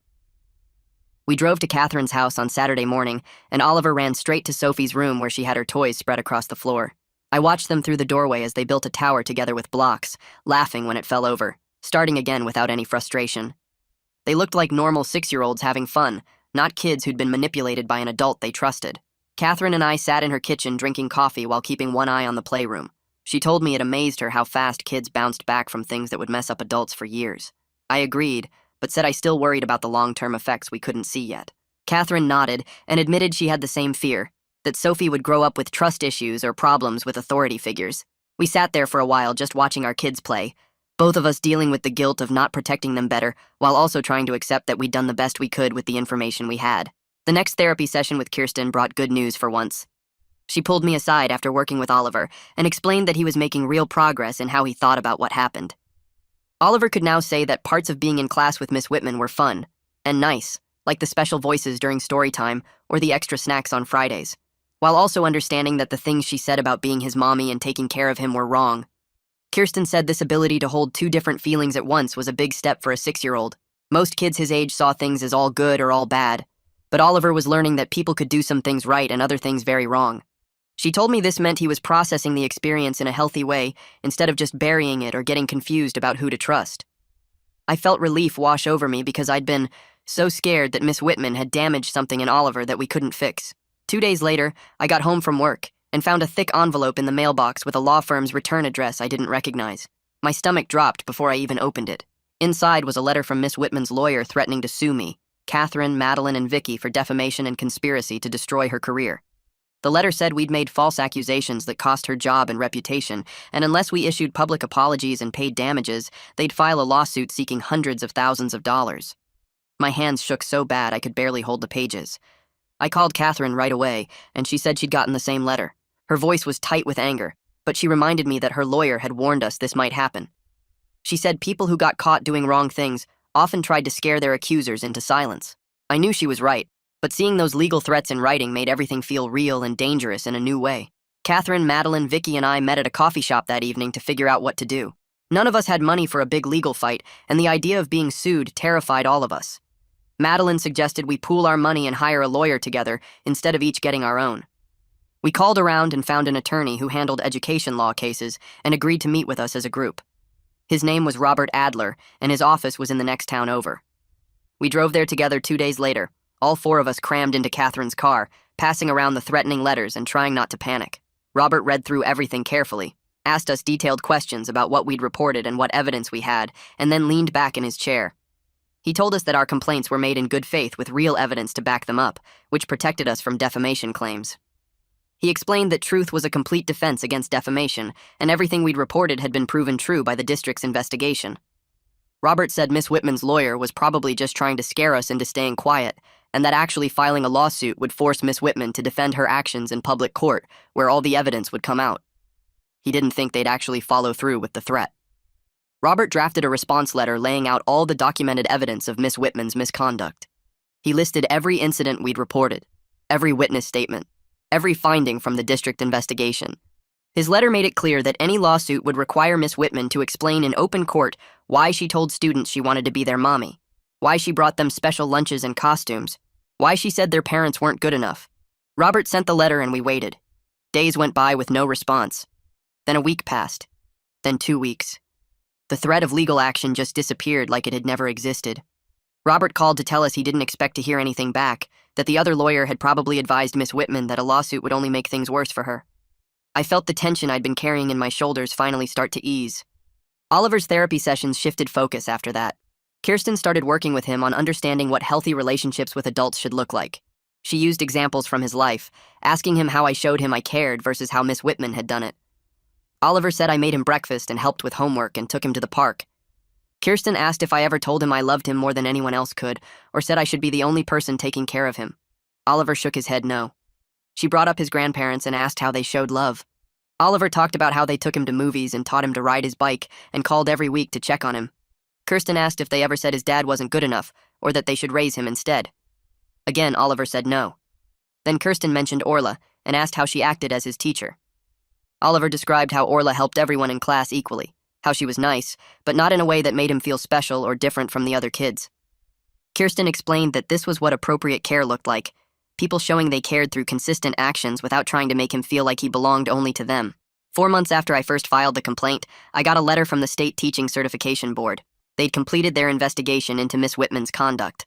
We drove to Catherine's house on Saturday morning, and Oliver ran straight to Sophie's room where she had her toys spread across the floor. I watched them through the doorway as they built a tower together with blocks, laughing when it fell over, starting again without any frustration. They looked like normal 6-year-olds having fun, not kids who'd been manipulated by an adult they trusted. Catherine and I sat in her kitchen drinking coffee while keeping one eye on the playroom. She told me it amazed her how fast kids bounced back from things that would mess up adults for years. I agreed, but said I still worried about the long-term effects we couldn't see yet. Catherine nodded and admitted she had the same fear, that Sophie would grow up with trust issues or problems with authority figures. We sat there for a while just watching our kids play, both of us dealing with the guilt of not protecting them better while also trying to accept that we'd done the best we could with the information we had. The next therapy session with Kirsten brought good news for once. She pulled me aside after working with Oliver and explained that he was making real progress in how he thought about what happened. Oliver could now say that parts of being in class with Miss Whitman were fun and nice, like the special voices during story time or the extra snacks on Fridays, while also understanding that the things she said about being his mommy and taking care of him were wrong. Kirsten said this ability to hold 2 different feelings at once was a big step for a 6-year-old. Most kids his age saw things as all good or all bad, but Oliver was learning that people could do some things right and other things very wrong. She told me this meant he was processing the experience in a healthy way instead of just burying it or getting confused about who to trust. I felt relief wash over me because I'd been so scared that Miss Whitman had damaged something in Oliver that we couldn't fix. 2 days later, I got home from work and found a thick envelope in the mailbox with a law firm's return address I didn't recognize. My stomach dropped before I even opened it. Inside was a letter from Miss Whitman's lawyer threatening to sue me. Catherine, Madeline, and Vicky for defamation and conspiracy to destroy her career. The letter said we'd made false accusations that cost her job and reputation, and unless we issued public apologies and paid damages, they'd file a lawsuit seeking hundreds of thousands of dollars. My hands shook so bad I could barely hold the pages. I called Catherine right away, and she said she'd gotten the same letter. Her voice was tight with anger, but she reminded me that her lawyer had warned us this might happen. She said people who got caught doing wrong things often tried to scare their accusers into silence. I knew she was right, but seeing those legal threats in writing made everything feel real and dangerous in a new way. Catherine, Madeline, Vicky, and I met at a coffee shop that evening to figure out what to do. None of us had money for a big legal fight, and the idea of being sued terrified all of us. Madeline suggested we pool our money and hire a lawyer together instead of each getting our own. We called around and found an attorney who handled education law cases and agreed to meet with us as a group. His name was Robert Adler, and his office was in the next town over. We drove there together 2 days later, all four of us crammed into Catherine's car, passing around the threatening letters and trying not to panic. Robert read through everything carefully, asked us detailed questions about what we'd reported and what evidence we had, and then leaned back in his chair. He told us that our complaints were made in good faith with real evidence to back them up, which protected us from defamation claims. He explained that truth was a complete defense against defamation, and everything we'd reported had been proven true by the district's investigation. Robert said Miss Whitman's lawyer was probably just trying to scare us into staying quiet, and that actually filing a lawsuit would force Miss Whitman to defend her actions in public court, where all the evidence would come out. He didn't think they'd actually follow through with the threat. Robert drafted a response letter laying out all the documented evidence of Miss Whitman's misconduct. He listed every incident we'd reported, every witness statement, every finding from the district investigation. His letter made it clear that any lawsuit would require Miss Whitman to explain in open court why she told students she wanted to be their mommy, why she brought them special lunches and costumes, why she said their parents weren't good enough. Robert sent the letter and we waited. Days went by with no response. Then a week passed. Then 2 weeks. The threat of legal action just disappeared like it had never existed. Robert called to tell us he didn't expect to hear anything back, that the other lawyer had probably advised Miss Whitman that a lawsuit would only make things worse for her. I felt the tension I'd been carrying in my shoulders finally start to ease. Oliver's therapy sessions shifted focus after that. Kirsten started working with him on understanding what healthy relationships with adults should look like. She used examples from his life, asking him how I showed him I cared versus how Miss Whitman had done it. Oliver said I made him breakfast and helped with homework and took him to the park. Kirsten asked if I ever told him I loved him more than anyone else could, or said I should be the only person taking care of him. Oliver shook his head no. She brought up his grandparents and asked how they showed love. Oliver talked about how they took him to movies and taught him to ride his bike and called every week to check on him. Kirsten asked if they ever said his dad wasn't good enough, or that they should raise him instead. Again, Oliver said no. Then Kirsten mentioned Orla and asked how she acted as his teacher. Oliver described how Orla helped everyone in class equally, how she was nice, but not in a way that made him feel special or different from the other kids. Kirsten explained that this was what appropriate care looked like, people showing they cared through consistent actions without trying to make him feel like he belonged only to them. 4 months after I first filed the complaint, I got a letter from the State Teaching Certification Board. They'd completed their investigation into Miss Whitman's conduct.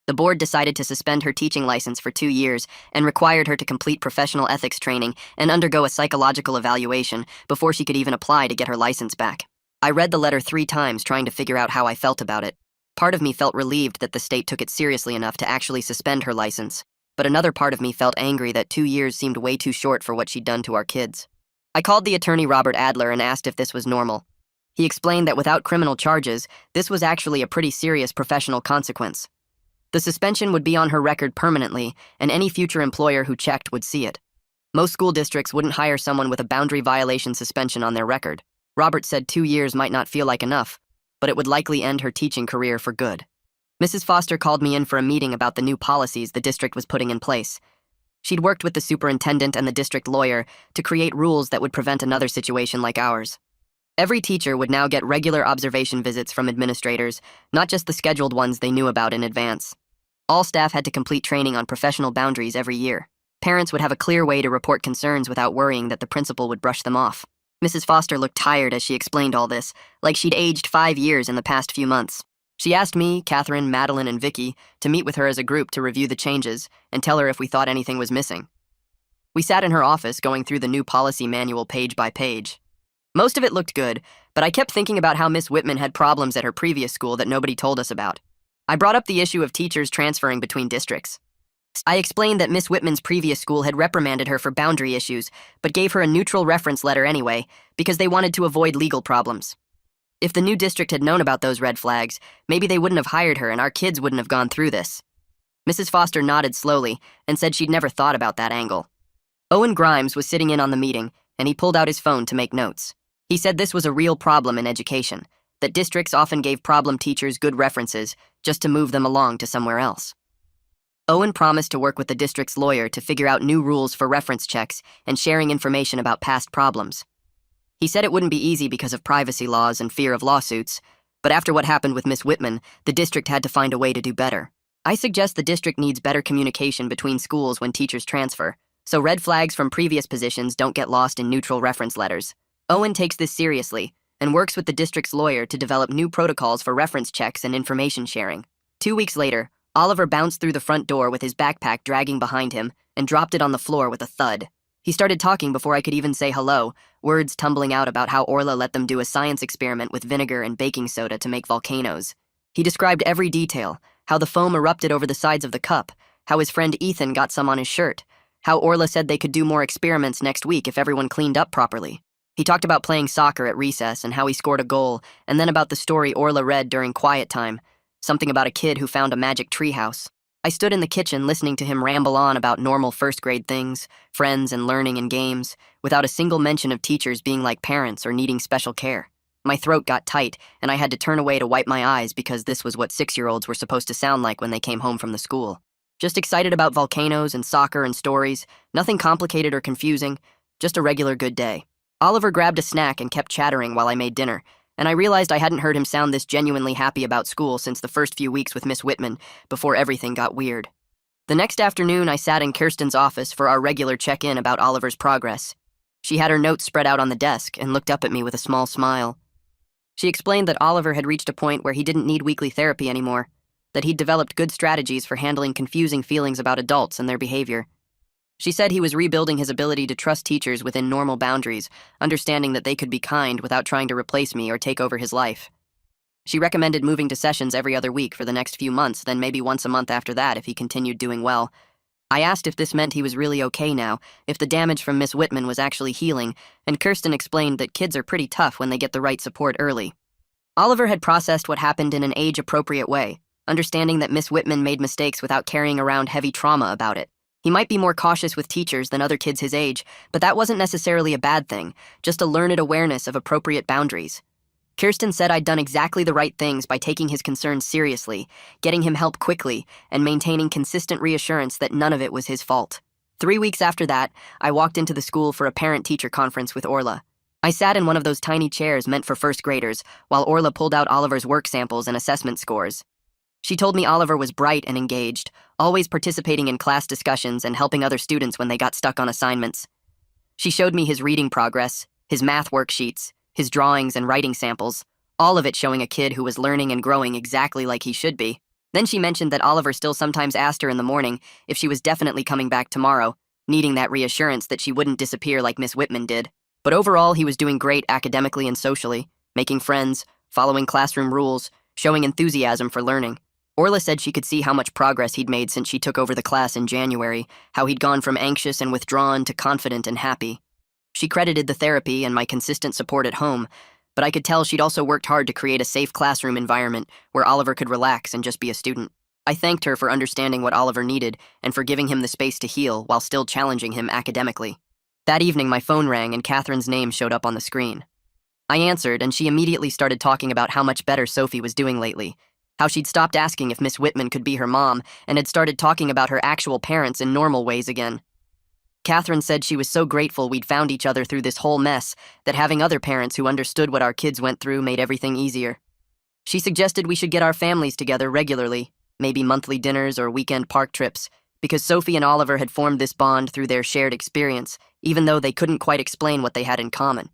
The board decided to suspend her teaching license for 2 years and required her to complete professional ethics training and undergo a psychological evaluation before she could even apply to get her license back. I read the letter 3 times trying to figure out how I felt about it. Part of me felt relieved that the state took it seriously enough to actually suspend her license, but another part of me felt angry that 2 years seemed way too short for what she'd done to our kids. I called the attorney Robert Adler and asked if this was normal. He explained that without criminal charges, this was actually a pretty serious professional consequence. The suspension would be on her record permanently, and any future employer who checked would see it. Most school districts wouldn't hire someone with a boundary violation suspension on their record. Robert said 2 years might not feel like enough, but it would likely end her teaching career for good. Mrs. Foster called me in for a meeting about the new policies the district was putting in place. She'd worked with the superintendent and the district lawyer to create rules that would prevent another situation like ours. Every teacher would now get regular observation visits from administrators, not just the scheduled ones they knew about in advance. All staff had to complete training on professional boundaries every year. Parents would have a clear way to report concerns without worrying that the principal would brush them off. Mrs. Foster looked tired as she explained all this, like she'd aged 5 years in the past few months. She asked me, Catherine, Madeline, and Vicky to meet with her as a group to review the changes and tell her if we thought anything was missing. We sat in her office going through the new policy manual page by page. Most of it looked good, but I kept thinking about how Miss Whitman had problems at her previous school that nobody told us about. I brought up the issue of teachers transferring between districts. I explained that Miss Whitman's previous school had reprimanded her for boundary issues, but gave her a neutral reference letter anyway, because they wanted to avoid legal problems. If the new district had known about those red flags, maybe they wouldn't have hired her and our kids wouldn't have gone through this. Mrs. Foster nodded slowly and said she'd never thought about that angle. Owen Grimes was sitting in on the meeting, and he pulled out his phone to make notes. He said this was a real problem in education, that districts often gave problem teachers good references just to move them along to somewhere else. Owen promised to work with the district's lawyer to figure out new rules for reference checks and sharing information about past problems. He said it wouldn't be easy because of privacy laws and fear of lawsuits, but after what happened with Miss Whitman, the district had to find a way to do better. I suggest the district needs better communication between schools when teachers transfer, so red flags from previous positions don't get lost in neutral reference letters. Owen takes this seriously and works with the district's lawyer to develop new protocols for reference checks and information sharing. 2 weeks later, Oliver bounced through the front door with his backpack dragging behind him and dropped it on the floor with a thud. He started talking before I could even say hello, words tumbling out about how Orla let them do a science experiment with vinegar and baking soda to make volcanoes. He described every detail, how the foam erupted over the sides of the cup, how his friend Ethan got some on his shirt, how Orla said they could do more experiments next week if everyone cleaned up properly. He talked about playing soccer at recess and how he scored a goal, and then about the story Orla read during quiet time, something about a kid who found a magic treehouse. I stood in the kitchen listening to him ramble on about normal first-grade things, friends and learning and games, without a single mention of teachers being like parents or needing special care. My throat got tight, and I had to turn away to wipe my eyes because this was what 6-year-olds were supposed to sound like when they came home from the school. Just excited about volcanoes and soccer and stories, nothing complicated or confusing, just a regular good day. Oliver grabbed a snack and kept chattering while I made dinner, and I realized I hadn't heard him sound this genuinely happy about school since the first few weeks with Miss Whitman, before everything got weird. The next afternoon, I sat in Kirsten's office for our regular check-in about Oliver's progress. She had her notes spread out on the desk and looked up at me with a small smile. She explained that Oliver had reached a point where he didn't need weekly therapy anymore, that he'd developed good strategies for handling confusing feelings about adults and their behavior. She said he was rebuilding his ability to trust teachers within normal boundaries, understanding that they could be kind without trying to replace me or take over his life. She recommended moving to sessions every other week for the next few months, then maybe once a month after that if he continued doing well. I asked if this meant he was really okay now, if the damage from Miss Whitman was actually healing, and Kirsten explained that kids are pretty tough when they get the right support early. Oliver had processed what happened in an age-appropriate way, understanding that Miss Whitman made mistakes without carrying around heavy trauma about it. He might be more cautious with teachers than other kids his age, but that wasn't necessarily a bad thing, just a learned awareness of appropriate boundaries. Kirsten said I'd done exactly the right things by taking his concerns seriously, getting him help quickly, and maintaining consistent reassurance that none of it was his fault. 3 weeks after that, I walked into the school for a parent-teacher conference with Orla. I sat in one of those tiny chairs meant for first graders, while Orla pulled out Oliver's work samples and assessment scores. She told me Oliver was bright and engaged, always participating in class discussions and helping other students when they got stuck on assignments. She showed me his reading progress, his math worksheets, his drawings and writing samples, all of it showing a kid who was learning and growing exactly like he should be. Then she mentioned that Oliver still sometimes asked her in the morning if she was definitely coming back tomorrow, needing that reassurance that she wouldn't disappear like Miss Whitman did. But overall, he was doing great academically and socially, making friends, following classroom rules, showing enthusiasm for learning. Orla said she could see how much progress he'd made since she took over the class in January, how he'd gone from anxious and withdrawn to confident and happy. She credited the therapy and my consistent support at home, but I could tell she'd also worked hard to create a safe classroom environment where Oliver could relax and just be a student. I thanked her for understanding what Oliver needed and for giving him the space to heal while still challenging him academically. That evening, my phone rang and Catherine's name showed up on the screen. I answered, and she immediately started talking about how much better Sophie was doing lately, how she'd stopped asking if Miss Whitman could be her mom and had started talking about her actual parents in normal ways again. Catherine said she was so grateful we'd found each other through this whole mess, that having other parents who understood what our kids went through made everything easier. She suggested we should get our families together regularly, maybe monthly dinners or weekend park trips, because Sophie and Oliver had formed this bond through their shared experience, even though they couldn't quite explain what they had in common.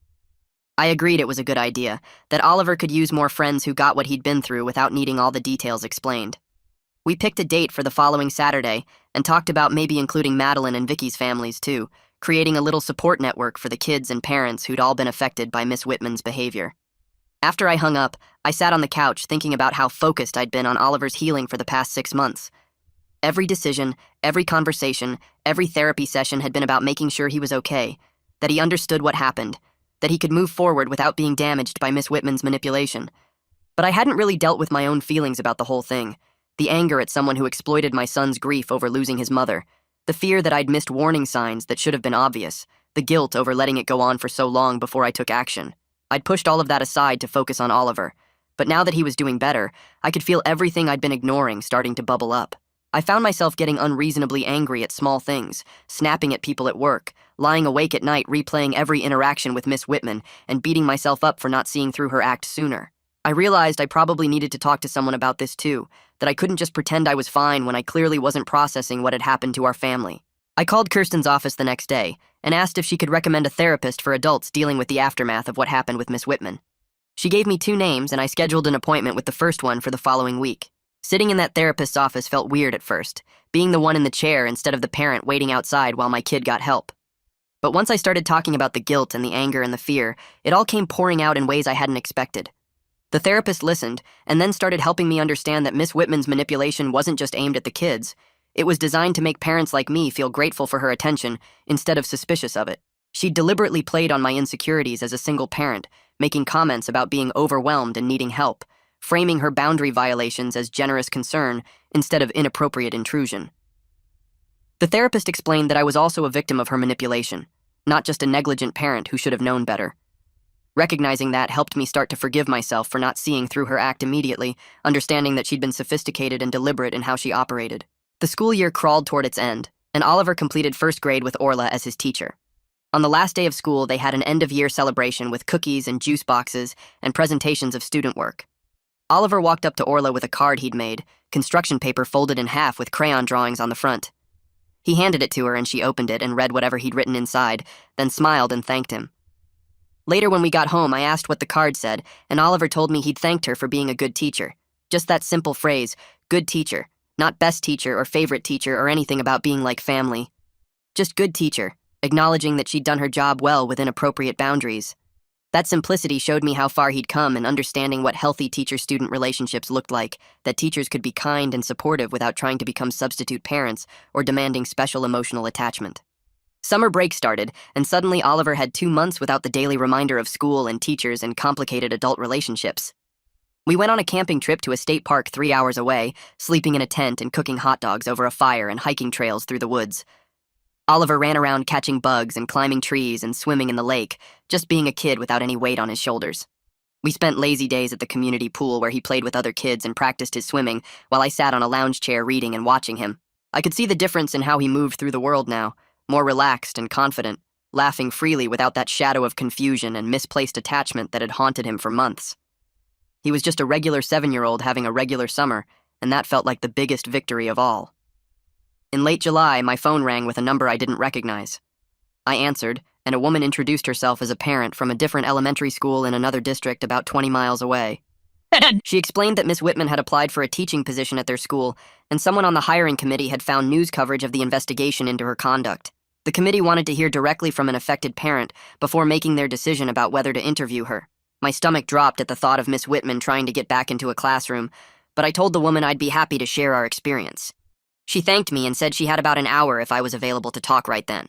I agreed it was a good idea, that Oliver could use more friends who got what he'd been through without needing all the details explained. We picked a date for the following Saturday and talked about maybe including Madeline and Vicky's families too, creating a little support network for the kids and parents who'd all been affected by Miss Whitman's behavior. After I hung up, I sat on the couch thinking about how focused I'd been on Oliver's healing for the past 6 months. Every decision, every conversation, every therapy session had been about making sure he was okay, that he understood what happened, that he could move forward without being damaged by Miss Whitman's manipulation. But I hadn't really dealt with my own feelings about the whole thing. The anger at someone who exploited my son's grief over losing his mother. The fear that I'd missed warning signs that should have been obvious. The guilt over letting it go on for so long before I took action. I'd pushed all of that aside to focus on Oliver. But now that he was doing better, I could feel everything I'd been ignoring starting to bubble up. I found myself getting unreasonably angry at small things, snapping at people at work, lying awake at night replaying every interaction with Miss Whitman, and beating myself up for not seeing through her act sooner. I realized I probably needed to talk to someone about this too, that I couldn't just pretend I was fine when I clearly wasn't processing what had happened to our family. I called Kirsten's office the next day and asked if she could recommend a therapist for adults dealing with the aftermath of what happened with Miss Whitman. She gave me 2 names and I scheduled an appointment with the first one for the following week. Sitting in that therapist's office felt weird at first, being the one in the chair instead of the parent waiting outside while my kid got help. But once I started talking about the guilt and the anger and the fear, it all came pouring out in ways I hadn't expected. The therapist listened and then started helping me understand that Miss Whitman's manipulation wasn't just aimed at the kids. It was designed to make parents like me feel grateful for her attention instead of suspicious of it. She deliberately played on my insecurities as a single parent, making comments about being overwhelmed and needing help, framing her boundary violations as generous concern instead of inappropriate intrusion. The therapist explained that I was also a victim of her manipulation, not just a negligent parent who should have known better. Recognizing that helped me start to forgive myself for not seeing through her act immediately, understanding that she'd been sophisticated and deliberate in how she operated. The school year crawled toward its end, and Oliver completed 1st grade with Orla as his teacher. On the last day of school, they had an end-of-year celebration with cookies and juice boxes and presentations of student work. Oliver walked up to Orla with a card he'd made, construction paper folded in half with crayon drawings on the front. He handed it to her and she opened it and read whatever he'd written inside, then smiled and thanked him. Later when we got home, I asked what the card said, and Oliver told me he'd thanked her for being a good teacher. Just that simple phrase, good teacher, not best teacher or favorite teacher or anything about being like family. Just good teacher, acknowledging that she'd done her job well within appropriate boundaries. That simplicity showed me how far he'd come in understanding what healthy teacher-student relationships looked like, that teachers could be kind and supportive without trying to become substitute parents or demanding special emotional attachment. Summer break started, and suddenly Oliver had 2 months without the daily reminder of school and teachers and complicated adult relationships. We went on a camping trip to a state park 3 hours away, sleeping in a tent and cooking hot dogs over a fire and hiking trails through the woods. Oliver ran around catching bugs and climbing trees and swimming in the lake, just being a kid without any weight on his shoulders. We spent lazy days at the community pool where he played with other kids and practiced his swimming while I sat on a lounge chair reading and watching him. I could see the difference in how he moved through the world now, more relaxed and confident, laughing freely without that shadow of confusion and misplaced attachment that had haunted him for months. He was just a regular 7-year-old having a regular summer, and that felt like the biggest victory of all. In late July, my phone rang with a number I didn't recognize. I answered, and a woman introduced herself as a parent from a different elementary school in another district about 20 miles away. She explained that Miss Whitman had applied for a teaching position at their school, and someone on the hiring committee had found news coverage of the investigation into her conduct. The committee wanted to hear directly from an affected parent before making their decision about whether to interview her. My stomach dropped at the thought of Miss Whitman trying to get back into a classroom, but I told the woman I'd be happy to share our experience. She thanked me and said she had about an hour if I was available to talk right then.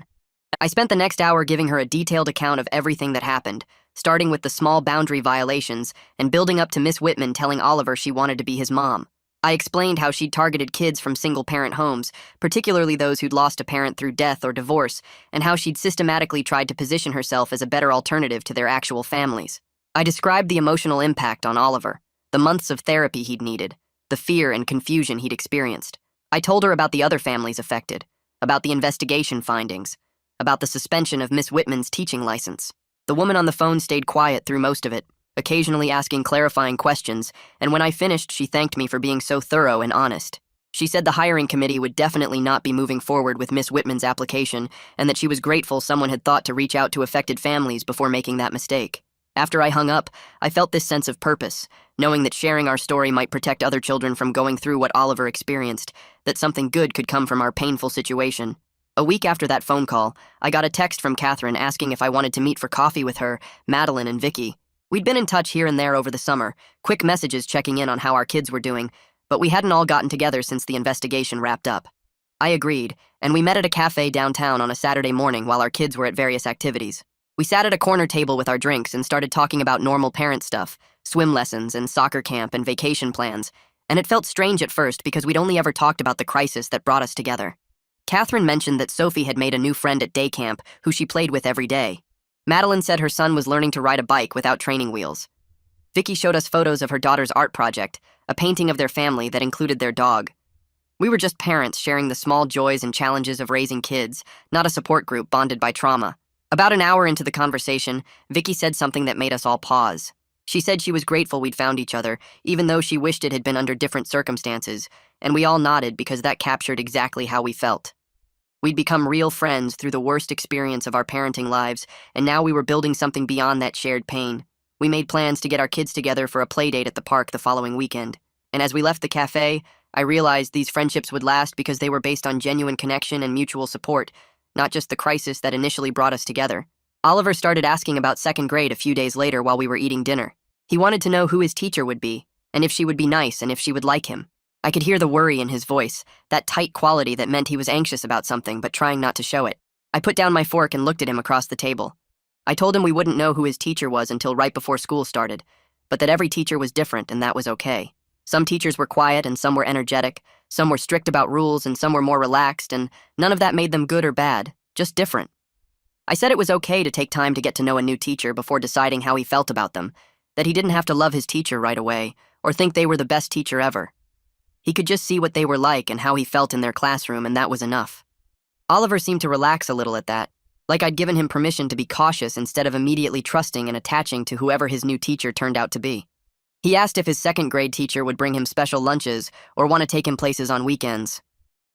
I spent the next hour giving her a detailed account of everything that happened, starting with the small boundary violations and building up to Miss Whitman telling Oliver she wanted to be his mom. I explained how she'd targeted kids from single-parent homes, particularly those who'd lost a parent through death or divorce, and how she'd systematically tried to position herself as a better alternative to their actual families. I described the emotional impact on Oliver, the months of therapy he'd needed, the fear and confusion he'd experienced. I told her about the other families affected, about the investigation findings, about the suspension of Miss Whitman's teaching license. The woman on the phone stayed quiet through most of it, occasionally asking clarifying questions, and when I finished, she thanked me for being so thorough and honest. She said the hiring committee would definitely not be moving forward with Miss Whitman's application, and that she was grateful someone had thought to reach out to affected families before making that mistake. After I hung up, I felt this sense of purpose, knowing that sharing our story might protect other children from going through what Oliver experienced, that something good could come from our painful situation. A week after that phone call, I got a text from Catherine asking if I wanted to meet for coffee with her, Madeline, and Vicky. We'd been in touch here and there over the summer, quick messages checking in on how our kids were doing, but we hadn't all gotten together since the investigation wrapped up. I agreed, and we met at a cafe downtown on a Saturday morning while our kids were at various activities. We sat at a corner table with our drinks and started talking about normal parent stuff, swim lessons and soccer camp and vacation plans, and it felt strange at first because we'd only ever talked about the crisis that brought us together. Catherine mentioned that Sophie had made a new friend at day camp who she played with every day. Madeline said her son was learning to ride a bike without training wheels. Vicky showed us photos of her daughter's art project, a painting of their family that included their dog. We were just parents sharing the small joys and challenges of raising kids, not a support group bonded by trauma. About an hour into the conversation, Vicky said something that made us all pause. She said she was grateful we'd found each other, even though she wished it had been under different circumstances, and we all nodded because that captured exactly how we felt. We'd become real friends through the worst experience of our parenting lives, and now we were building something beyond that shared pain. We made plans to get our kids together for a play date at the park the following weekend. And as we left the cafe, I realized these friendships would last because they were based on genuine connection and mutual support, not just the crisis that initially brought us together. Oliver started asking about second grade a few days later while we were eating dinner. He wanted to know who his teacher would be, and if she would be nice and if she would like him. I could hear the worry in his voice, that tight quality that meant he was anxious about something but trying not to show it. I put down my fork and looked at him across the table. I told him we wouldn't know who his teacher was until right before school started, but that every teacher was different and that was okay. Some teachers were quiet and some were energetic, some were strict about rules and some were more relaxed, and none of that made them good or bad, just different. I said it was okay to take time to get to know a new teacher before deciding how he felt about them, that he didn't have to love his teacher right away or think they were the best teacher ever. He could just see what they were like and how he felt in their classroom, and that was enough. Oliver seemed to relax a little at that, like I'd given him permission to be cautious instead of immediately trusting and attaching to whoever his new teacher turned out to be. He asked if his second grade teacher would bring him special lunches or want to take him places on weekends.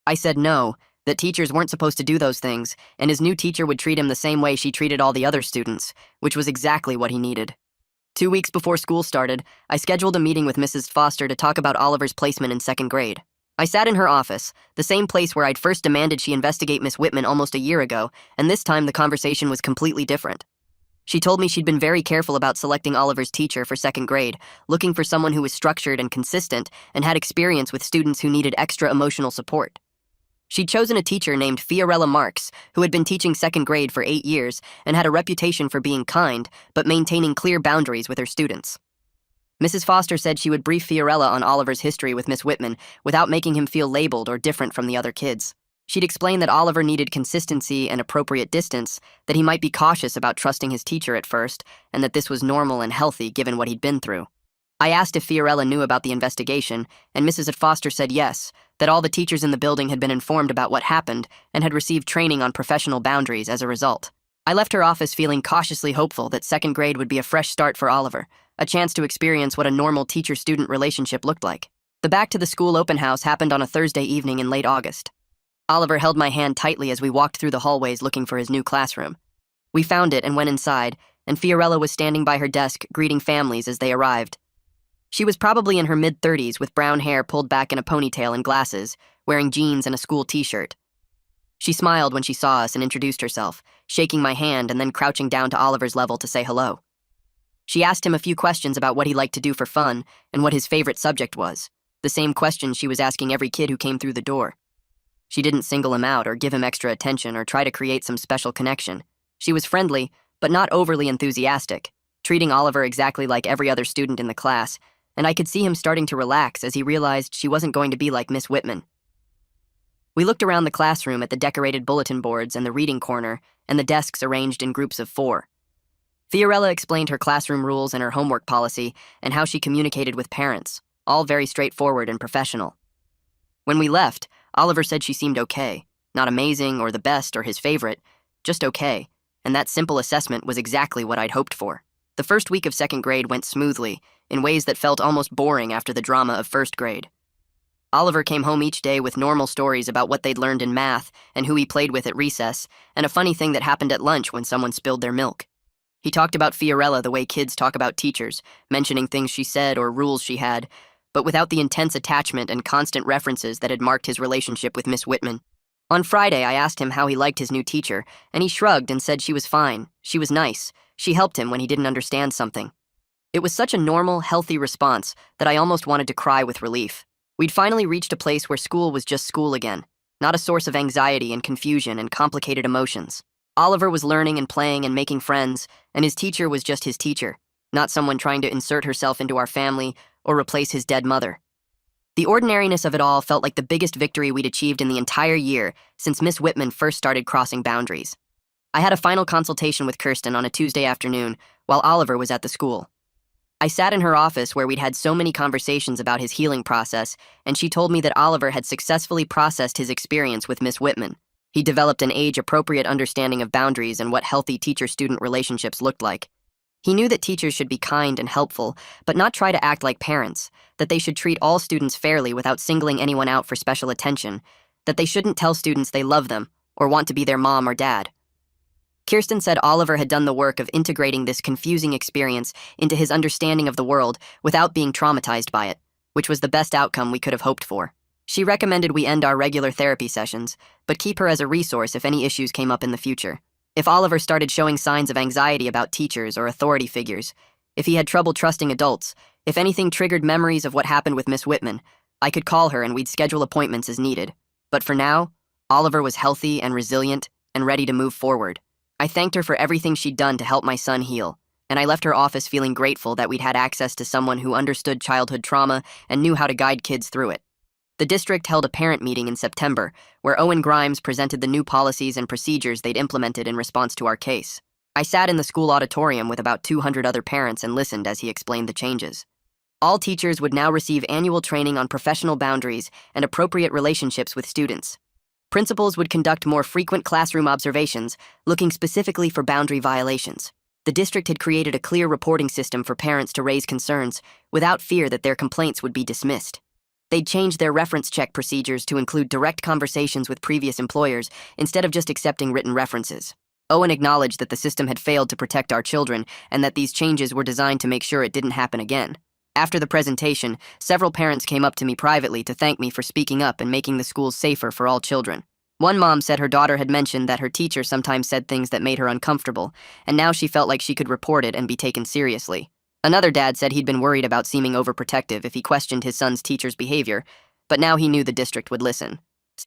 I said no, that teachers weren't supposed to do those things, and his new teacher would treat him the same way she treated all the other students, which was exactly what he needed. 2 weeks before school started, I scheduled a meeting with Mrs. Foster to talk about Oliver's placement in second grade. I sat in her office, the same place where I'd first demanded she investigate Miss Whitman almost a year ago, and this time the conversation was completely different. She told me she'd been very careful about selecting Oliver's teacher for second grade, looking for someone who was structured and consistent and had experience with students who needed extra emotional support. She'd chosen a teacher named Fiorella Marks, who had been teaching second grade for 8 years and had a reputation for being kind, but maintaining clear boundaries with her students. Mrs. Foster said she would brief Fiorella on Oliver's history with Miss Whitman without making him feel labeled or different from the other kids. She'd explain that Oliver needed consistency and appropriate distance, that he might be cautious about trusting his teacher at first, and that this was normal and healthy given what he'd been through. I asked if Fiorella knew about the investigation, and Mrs. Foster said yes, that all the teachers in the building had been informed about what happened and had received training on professional boundaries as a result. I left her office feeling cautiously hopeful that second grade would be a fresh start for Oliver, a chance to experience what a normal teacher-student relationship looked like. The Back to the School open house happened on a Thursday evening in late August. Oliver held my hand tightly as we walked through the hallways looking for his new classroom. We found it and went inside, and Fiorella was standing by her desk greeting families as they arrived. She was probably in her mid-30s with brown hair pulled back in a ponytail and glasses, wearing jeans and a school t-shirt. She smiled when she saw us and introduced herself, shaking my hand and then crouching down to Oliver's level to say hello. She asked him a few questions about what he liked to do for fun and what his favorite subject was, the same questions she was asking every kid who came through the door. She didn't single him out or give him extra attention or try to create some special connection. She was friendly, but not overly enthusiastic, treating Oliver exactly like every other student in the class, and I could see him starting to relax as he realized she wasn't going to be like Miss Whitman. We looked around the classroom at the decorated bulletin boards and the reading corner and the desks arranged in groups of 4. Fiorella explained her classroom rules and her homework policy and how she communicated with parents, all very straightforward and professional. When we left, Oliver said she seemed okay, not amazing or the best or his favorite, just okay, and that simple assessment was exactly what I'd hoped for. The first week of second grade went smoothly, in ways that felt almost boring after the drama of first grade. Oliver came home each day with normal stories about what they'd learned in math and who he played with at recess, and a funny thing that happened at lunch when someone spilled their milk. He talked about Fiorella the way kids talk about teachers, mentioning things she said or rules she had, but without the intense attachment and constant references that had marked his relationship with Miss Whitman. On Friday, I asked him how he liked his new teacher, and he shrugged and said she was fine, she was nice, she helped him when he didn't understand something. It was such a normal, healthy response that I almost wanted to cry with relief. We'd finally reached a place where school was just school again, not a source of anxiety and confusion and complicated emotions. Oliver was learning and playing and making friends, and his teacher was just his teacher, not someone trying to insert herself into our family or replace his dead mother. The ordinariness of it all felt like the biggest victory we'd achieved in the entire year since Miss Whitman first started crossing boundaries. I had a final consultation with Kirsten on a Tuesday afternoon while Oliver was at the school. I sat in her office where we'd had so many conversations about his healing process, and she told me that Oliver had successfully processed his experience with Miss Whitman. He developed an age-appropriate understanding of boundaries and what healthy teacher-student relationships looked like. He knew that teachers should be kind and helpful, but not try to act like parents, that they should treat all students fairly without singling anyone out for special attention, that they shouldn't tell students they love them or want to be their mom or dad. Kirsten said Oliver had done the work of integrating this confusing experience into his understanding of the world without being traumatized by it, which was the best outcome we could have hoped for. She recommended we end our regular therapy sessions, but keep her as a resource if any issues came up in the future. If Oliver started showing signs of anxiety about teachers or authority figures, if he had trouble trusting adults, if anything triggered memories of what happened with Miss Whitman, I could call her and we'd schedule appointments as needed. But for now, Oliver was healthy and resilient and ready to move forward. I thanked her for everything she'd done to help my son heal, and I left her office feeling grateful that we'd had access to someone who understood childhood trauma and knew how to guide kids through it. The district held a parent meeting in September, where Owen Grimes presented the new policies and procedures they'd implemented in response to our case. I sat in the school auditorium with about 200 other parents and listened as he explained the changes. All teachers would now receive annual training on professional boundaries and appropriate relationships with students. Principals would conduct more frequent classroom observations, looking specifically for boundary violations. The district had created a clear reporting system for parents to raise concerns without fear that their complaints would be dismissed. They'd changed their reference check procedures to include direct conversations with previous employers instead of just accepting written references. Owen acknowledged that the system had failed to protect our children and that these changes were designed to make sure it didn't happen again. After the presentation, several parents came up to me privately to thank me for speaking up and making the schools safer for all children. One mom said her daughter had mentioned that her teacher sometimes said things that made her uncomfortable, and now she felt like she could report it and be taken seriously. Another dad said he'd been worried about seeming overprotective if he questioned his son's teacher's behavior, but now he knew the district would listen.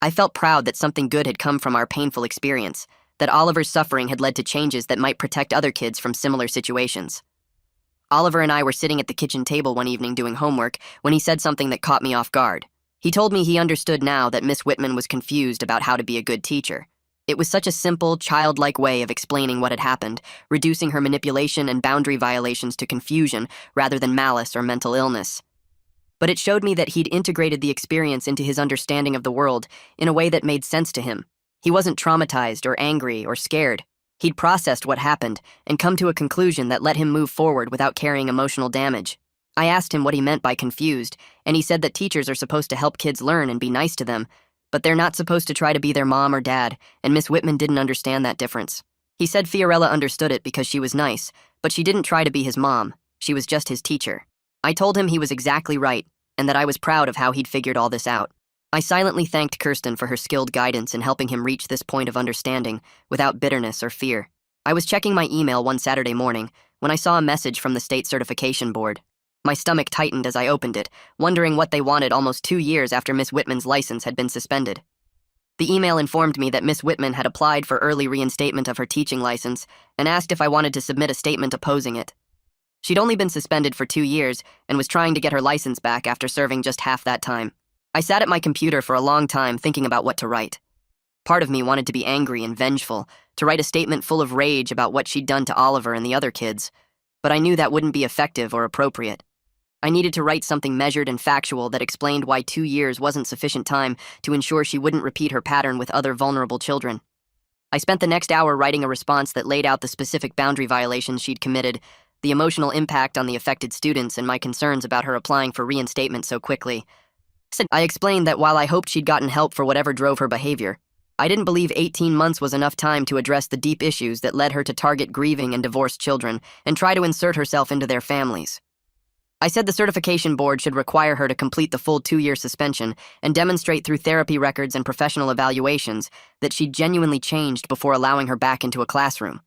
I felt proud that something good had come from our painful experience, that Oliver's suffering had led to changes that might protect other kids from similar situations. Oliver and I were sitting at the kitchen table one evening doing homework when he said something that caught me off guard. He told me he understood now that Miss Whitman was confused about how to be a good teacher. It was such a simple, childlike way of explaining what had happened, reducing her manipulation and boundary violations to confusion rather than malice or mental illness. But it showed me that he'd integrated the experience into his understanding of the world in a way that made sense to him. He wasn't traumatized or angry or scared. He'd processed what happened and come to a conclusion that let him move forward without carrying emotional damage. I asked him what he meant by confused, and he said that teachers are supposed to help kids learn and be nice to them, but they're not supposed to try to be their mom or dad, and Miss Whitman didn't understand that difference. He said Fiorella understood it because she was nice, but she didn't try to be his mom. She was just his teacher. I told him he was exactly right, and that I was proud of how he'd figured all this out. I silently thanked Kirsten for her skilled guidance in helping him reach this point of understanding without bitterness or fear. I was checking my email one Saturday morning when I saw a message from the state certification board. My stomach tightened as I opened it, wondering what they wanted almost 2 years after Miss Whitman's license had been suspended. The email informed me that Miss Whitman had applied for early reinstatement of her teaching license and asked if I wanted to submit a statement opposing it. She'd only been suspended for 2 years and was trying to get her license back after serving just half that time. I sat at my computer for a long time thinking about what to write. Part of me wanted to be angry and vengeful, to write a statement full of rage about what she'd done to Oliver and the other kids, but I knew that wouldn't be effective or appropriate. I needed to write something measured and factual that explained why 2 years wasn't sufficient time to ensure she wouldn't repeat her pattern with other vulnerable children. I spent the next hour writing a response that laid out the specific boundary violations she'd committed, the emotional impact on the affected students, and my concerns about her applying for reinstatement so quickly. I explained that while I hoped she'd gotten help for whatever drove her behavior, I didn't believe 18 months was enough time to address the deep issues that led her to target grieving and divorced children and try to insert herself into their families. I said the certification board should require her to complete the full 2-year suspension and demonstrate through therapy records and professional evaluations that she'd genuinely changed before allowing her back into a classroom.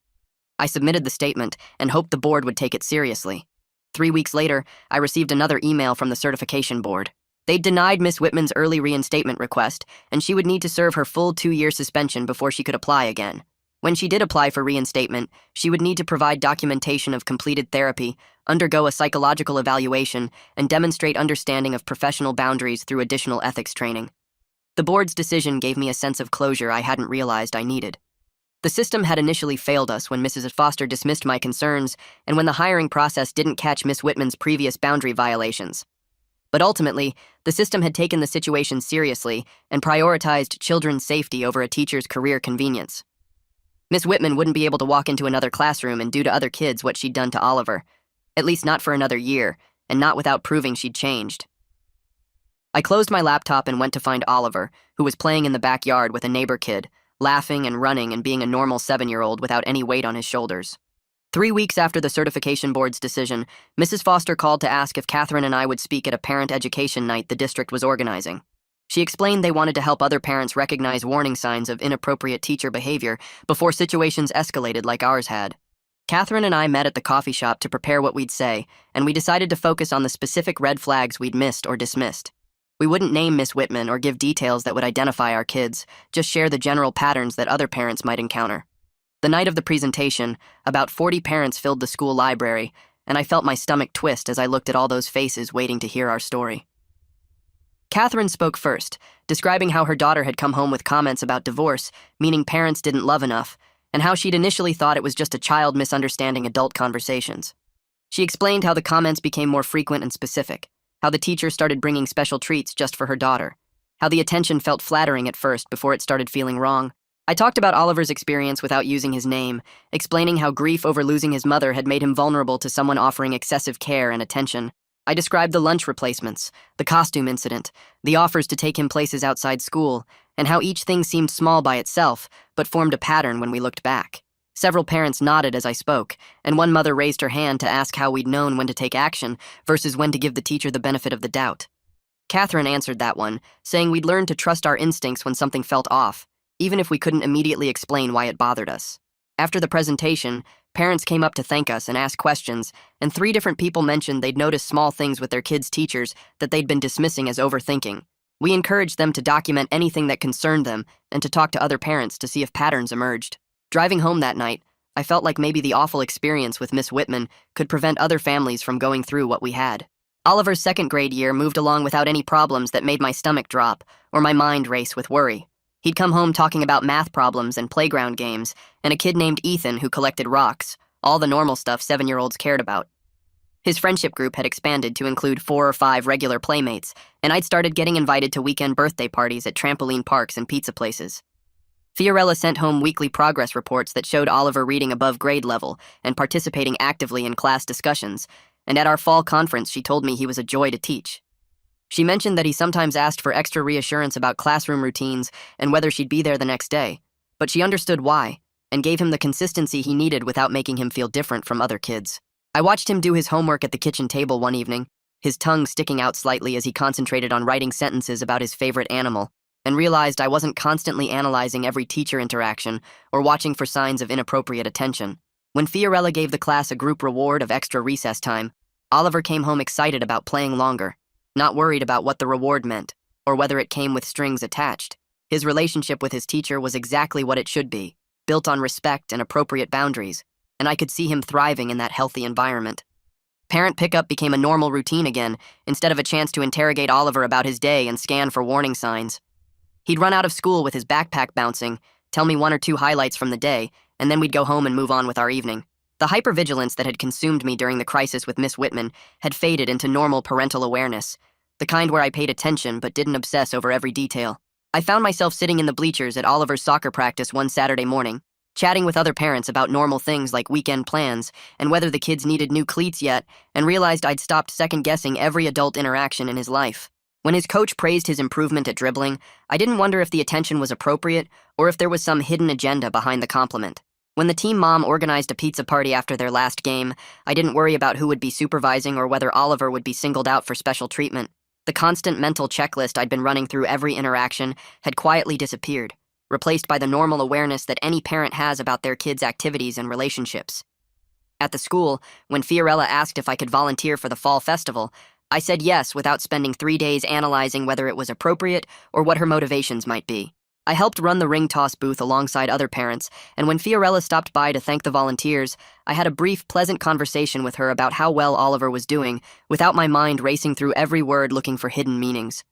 I submitted the statement and hoped the board would take it seriously. 3 weeks later, I received another email from the certification board. They'd denied Miss Whitman's early reinstatement request, and she would need to serve her full 2-year suspension before she could apply again. When she did apply for reinstatement, she would need to provide documentation of completed therapy, undergo a psychological evaluation, and demonstrate understanding of professional boundaries through additional ethics training. The board's decision gave me a sense of closure I hadn't realized I needed. The system had initially failed us when Mrs. Foster dismissed my concerns and when the hiring process didn't catch Miss Whitman's previous boundary violations. But ultimately, the system had taken the situation seriously and prioritized children's safety over a teacher's career convenience. Miss Whitman wouldn't be able to walk into another classroom and do to other kids what she'd done to Oliver, at least not for another year, and not without proving she'd changed. I closed my laptop and went to find Oliver, who was playing in the backyard with a neighbor kid, laughing and running and being a normal 7-year-old without any weight on his shoulders. 3 weeks after the certification board's decision, Mrs. Foster called to ask if Catherine and I would speak at a parent education night the district was organizing. She explained they wanted to help other parents recognize warning signs of inappropriate teacher behavior before situations escalated like ours had. Catherine and I met at the coffee shop to prepare what we'd say, and we decided to focus on the specific red flags we'd missed or dismissed. We wouldn't name Miss Whitman or give details that would identify our kids, just share the general patterns that other parents might encounter. The night of the presentation, about 40 parents filled the school library, and I felt my stomach twist as I looked at all those faces waiting to hear our story. Catherine spoke first, describing how her daughter had come home with comments about divorce, meaning parents didn't love enough, and how she'd initially thought it was just a child misunderstanding adult conversations. She explained how the comments became more frequent and specific, how the teacher started bringing special treats just for her daughter, how the attention felt flattering at first before it started feeling wrong. I talked about Oliver's experience without using his name, explaining how grief over losing his mother had made him vulnerable to someone offering excessive care and attention. I described the lunch replacements, the costume incident, the offers to take him places outside school, and how each thing seemed small by itself, but formed a pattern when we looked back. Several parents nodded as I spoke, and one mother raised her hand to ask how we'd known when to take action versus when to give the teacher the benefit of the doubt. Catherine answered that one, saying we'd learned to trust our instincts when something felt off, even if we couldn't immediately explain why it bothered us. After the presentation, parents came up to thank us and ask questions, and 3 different people mentioned they'd noticed small things with their kids' teachers that they'd been dismissing as overthinking. We encouraged them to document anything that concerned them and to talk to other parents to see if patterns emerged. Driving home that night, I felt like maybe the awful experience with Miss Whitman could prevent other families from going through what we had. Oliver's 2nd grade year moved along without any problems that made my stomach drop or my mind race with worry. He'd come home talking about math problems and playground games, and a kid named Ethan who collected rocks, all the normal stuff 7-year-olds cared about. His friendship group had expanded to include 4 or 5 regular playmates, and I'd started getting invited to weekend birthday parties at trampoline parks and pizza places. Fiorella sent home weekly progress reports that showed Oliver reading above grade level and participating actively in class discussions, and at our fall conference she told me he was a joy to teach. She mentioned that he sometimes asked for extra reassurance about classroom routines and whether she'd be there the next day, but she understood why, and gave him the consistency he needed without making him feel different from other kids. I watched him do his homework at the kitchen table one evening, his tongue sticking out slightly as he concentrated on writing sentences about his favorite animal, and realized I wasn't constantly analyzing every teacher interaction or watching for signs of inappropriate attention. When Fiorella gave the class a group reward of extra recess time, Oliver came home excited about playing longer, not worried about what the reward meant or whether it came with strings attached. His relationship with his teacher was exactly what it should be, built on respect and appropriate boundaries, and I could see him thriving in that healthy environment. Parent pickup became a normal routine again, instead of a chance to interrogate Oliver about his day and scan for warning signs. He'd run out of school with his backpack bouncing, tell me 1 or 2 highlights from the day, and then we'd go home and move on with our evening. The hypervigilance that had consumed me during the crisis with Miss Whitman had faded into normal parental awareness, the kind where I paid attention but didn't obsess over every detail. I found myself sitting in the bleachers at Oliver's soccer practice one Saturday morning, chatting with other parents about normal things like weekend plans and whether the kids needed new cleats yet, and realized I'd stopped second-guessing every adult interaction in his life. When his coach praised his improvement at dribbling, I didn't wonder if the attention was appropriate or if there was some hidden agenda behind the compliment. When the team mom organized a pizza party after their last game, I didn't worry about who would be supervising or whether Oliver would be singled out for special treatment. The constant mental checklist I'd been running through every interaction had quietly disappeared, replaced by the normal awareness that any parent has about their kids' activities and relationships. At the school, when Fiorella asked if I could volunteer for the fall festival, I said yes without spending 3 days analyzing whether it was appropriate or what her motivations might be. I helped run the ring toss booth alongside other parents, and when Fiorella stopped by to thank the volunteers, I had a brief, pleasant conversation with her about how well Oliver was doing, without my mind racing through every word looking for hidden meanings.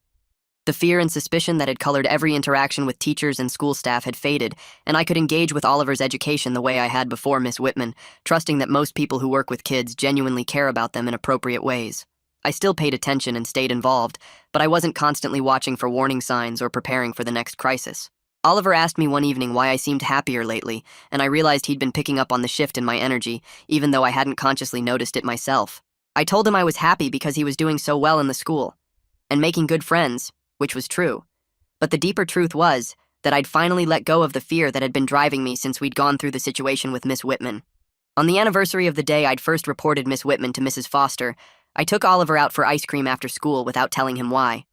The fear and suspicion that had colored every interaction with teachers and school staff had faded, and I could engage with Oliver's education the way I had before Miss Whitman, trusting that most people who work with kids genuinely care about them in appropriate ways. I still paid attention and stayed involved, but I wasn't constantly watching for warning signs or preparing for the next crisis. Oliver asked me one evening why I seemed happier lately, and I realized he'd been picking up on the shift in my energy, even though I hadn't consciously noticed it myself. I told him I was happy because he was doing so well in the school, and making good friends, which was true. But the deeper truth was that I'd finally let go of the fear that had been driving me since we'd gone through the situation with Miss Whitman. On the anniversary of the day I'd first reported Miss Whitman to Mrs. Foster, I took Oliver out for ice cream after school without telling him why.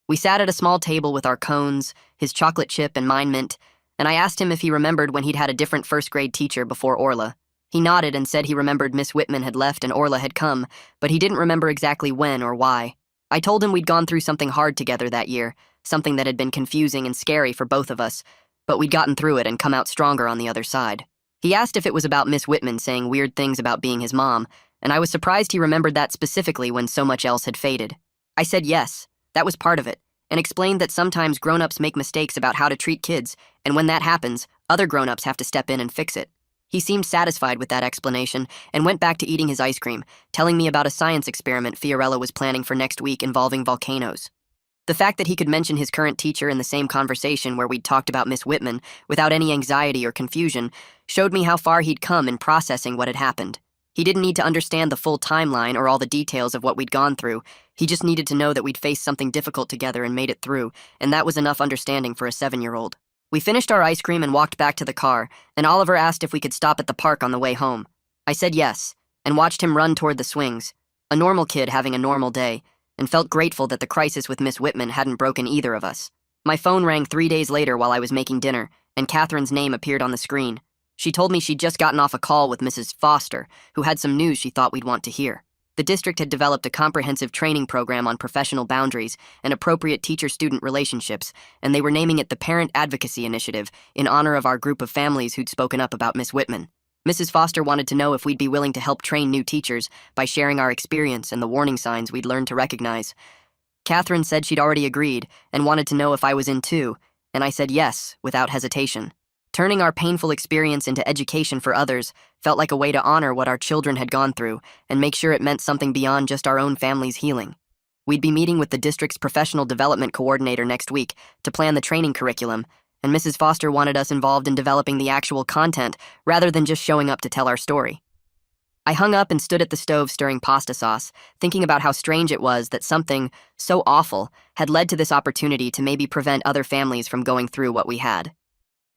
We sat at a small table with our cones, his chocolate chip and mine mint, and I asked him if he remembered when he'd had a different first-grade teacher before Orla. He nodded and said he remembered Miss Whitman had left and Orla had come, but he didn't remember exactly when or why. I told him we'd gone through something hard together that year, something that had been confusing and scary for both of us, but we'd gotten through it and come out stronger on the other side. He asked if it was about Miss Whitman saying weird things about being his mom, and I was surprised he remembered that specifically when so much else had faded. I said yes, that was part of it, and explained that sometimes grown-ups make mistakes about how to treat kids, and when that happens, other grown-ups have to step in and fix it. He seemed satisfied with that explanation and went back to eating his ice cream, telling me about a science experiment Fiorella was planning for next week involving volcanoes. The fact that he could mention his current teacher in the same conversation where we'd talked about Miss Whitman without any anxiety or confusion showed me how far he'd come in processing what had happened. He didn't need to understand the full timeline or all the details of what we'd gone through. He just needed to know that we'd faced something difficult together and made it through, and that was enough understanding for a 7-year-old. We finished our ice cream and walked back to the car, and Oliver asked if we could stop at the park on the way home. I said yes, and watched him run toward the swings, a normal kid having a normal day, and felt grateful that the crisis with Miss Whitman hadn't broken either of us. My phone rang 3 days later while I was making dinner, and Catherine's name appeared on the screen. She told me she'd just gotten off a call with Mrs. Foster, who had some news she thought we'd want to hear. The district had developed a comprehensive training program on professional boundaries and appropriate teacher-student relationships, and they were naming it the Parent Advocacy Initiative in honor of our group of families who'd spoken up about Miss Whitman. Mrs. Foster wanted to know if we'd be willing to help train new teachers by sharing our experience and the warning signs we'd learned to recognize. Catherine said she'd already agreed and wanted to know if I was in too, and I said yes, without hesitation. Turning our painful experience into education for others felt like a way to honor what our children had gone through and make sure it meant something beyond just our own family's healing. We'd be meeting with the district's professional development coordinator next week to plan the training curriculum, and Mrs. Foster wanted us involved in developing the actual content rather than just showing up to tell our story. I hung up and stood at the stove stirring pasta sauce, thinking about how strange it was that something so awful had led to this opportunity to maybe prevent other families from going through what we had.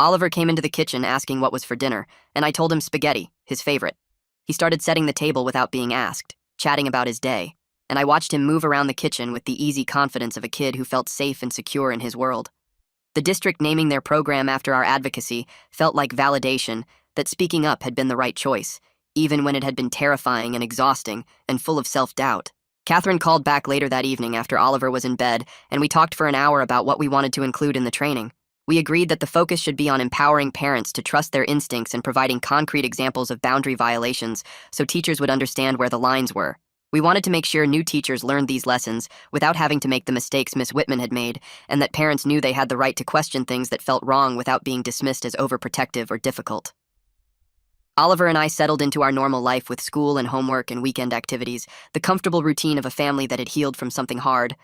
Oliver came into the kitchen asking what was for dinner, and I told him spaghetti, his favorite. He started setting the table without being asked, chatting about his day, and I watched him move around the kitchen with the easy confidence of a kid who felt safe and secure in his world. The district naming their program after our advocacy felt like validation that speaking up had been the right choice, even when it had been terrifying and exhausting and full of self-doubt. Catherine called back later that evening after Oliver was in bed, and we talked for an hour about what we wanted to include in the training. We agreed that the focus should be on empowering parents to trust their instincts and providing concrete examples of boundary violations so teachers would understand where the lines were. We wanted to make sure new teachers learned these lessons without having to make the mistakes Miss Whitman had made, and that parents knew they had the right to question things that felt wrong without being dismissed as overprotective or difficult. Oliver and I settled into our normal life with school and homework and weekend activities, the comfortable routine of a family that had healed from something hard.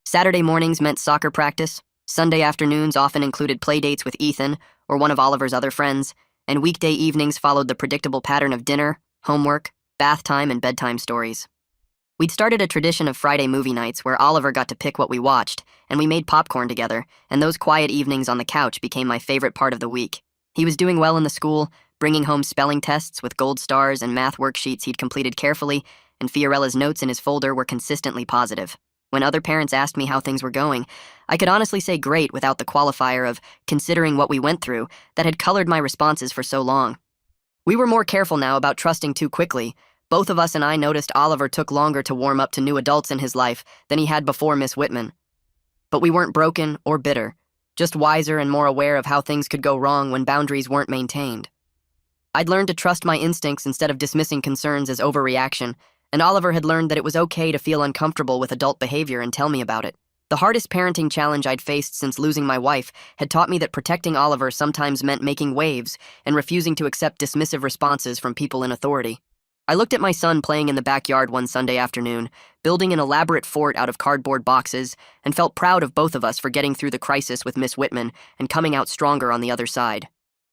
Saturday mornings meant soccer practice. Sunday afternoons often included playdates with Ethan or one of Oliver's other friends, and weekday evenings followed the predictable pattern of dinner, homework, bath time, and bedtime stories. We'd started a tradition of Friday movie nights where Oliver got to pick what we watched, and we made popcorn together, and those quiet evenings on the couch became my favorite part of the week. He was doing well in the school, bringing home spelling tests with gold stars and math worksheets he'd completed carefully, and Fiorella's notes in his folder were consistently positive. When other parents asked me how things were going, I could honestly say great without the qualifier of considering what we went through that had colored my responses for so long. We were more careful now about trusting too quickly. Both of us and I noticed Oliver took longer to warm up to new adults in his life than he had before Miss Whitman. But we weren't broken or bitter, just wiser and more aware of how things could go wrong when boundaries weren't maintained. I'd learned to trust my instincts instead of dismissing concerns as overreaction, and Oliver had learned that it was okay to feel uncomfortable with adult behavior and tell me about it. The hardest parenting challenge I'd faced since losing my wife had taught me that protecting Oliver sometimes meant making waves and refusing to accept dismissive responses from people in authority. I looked at my son playing in the backyard one Sunday afternoon, building an elaborate fort out of cardboard boxes, and felt proud of both of us for getting through the crisis with Miss Whitman and coming out stronger on the other side.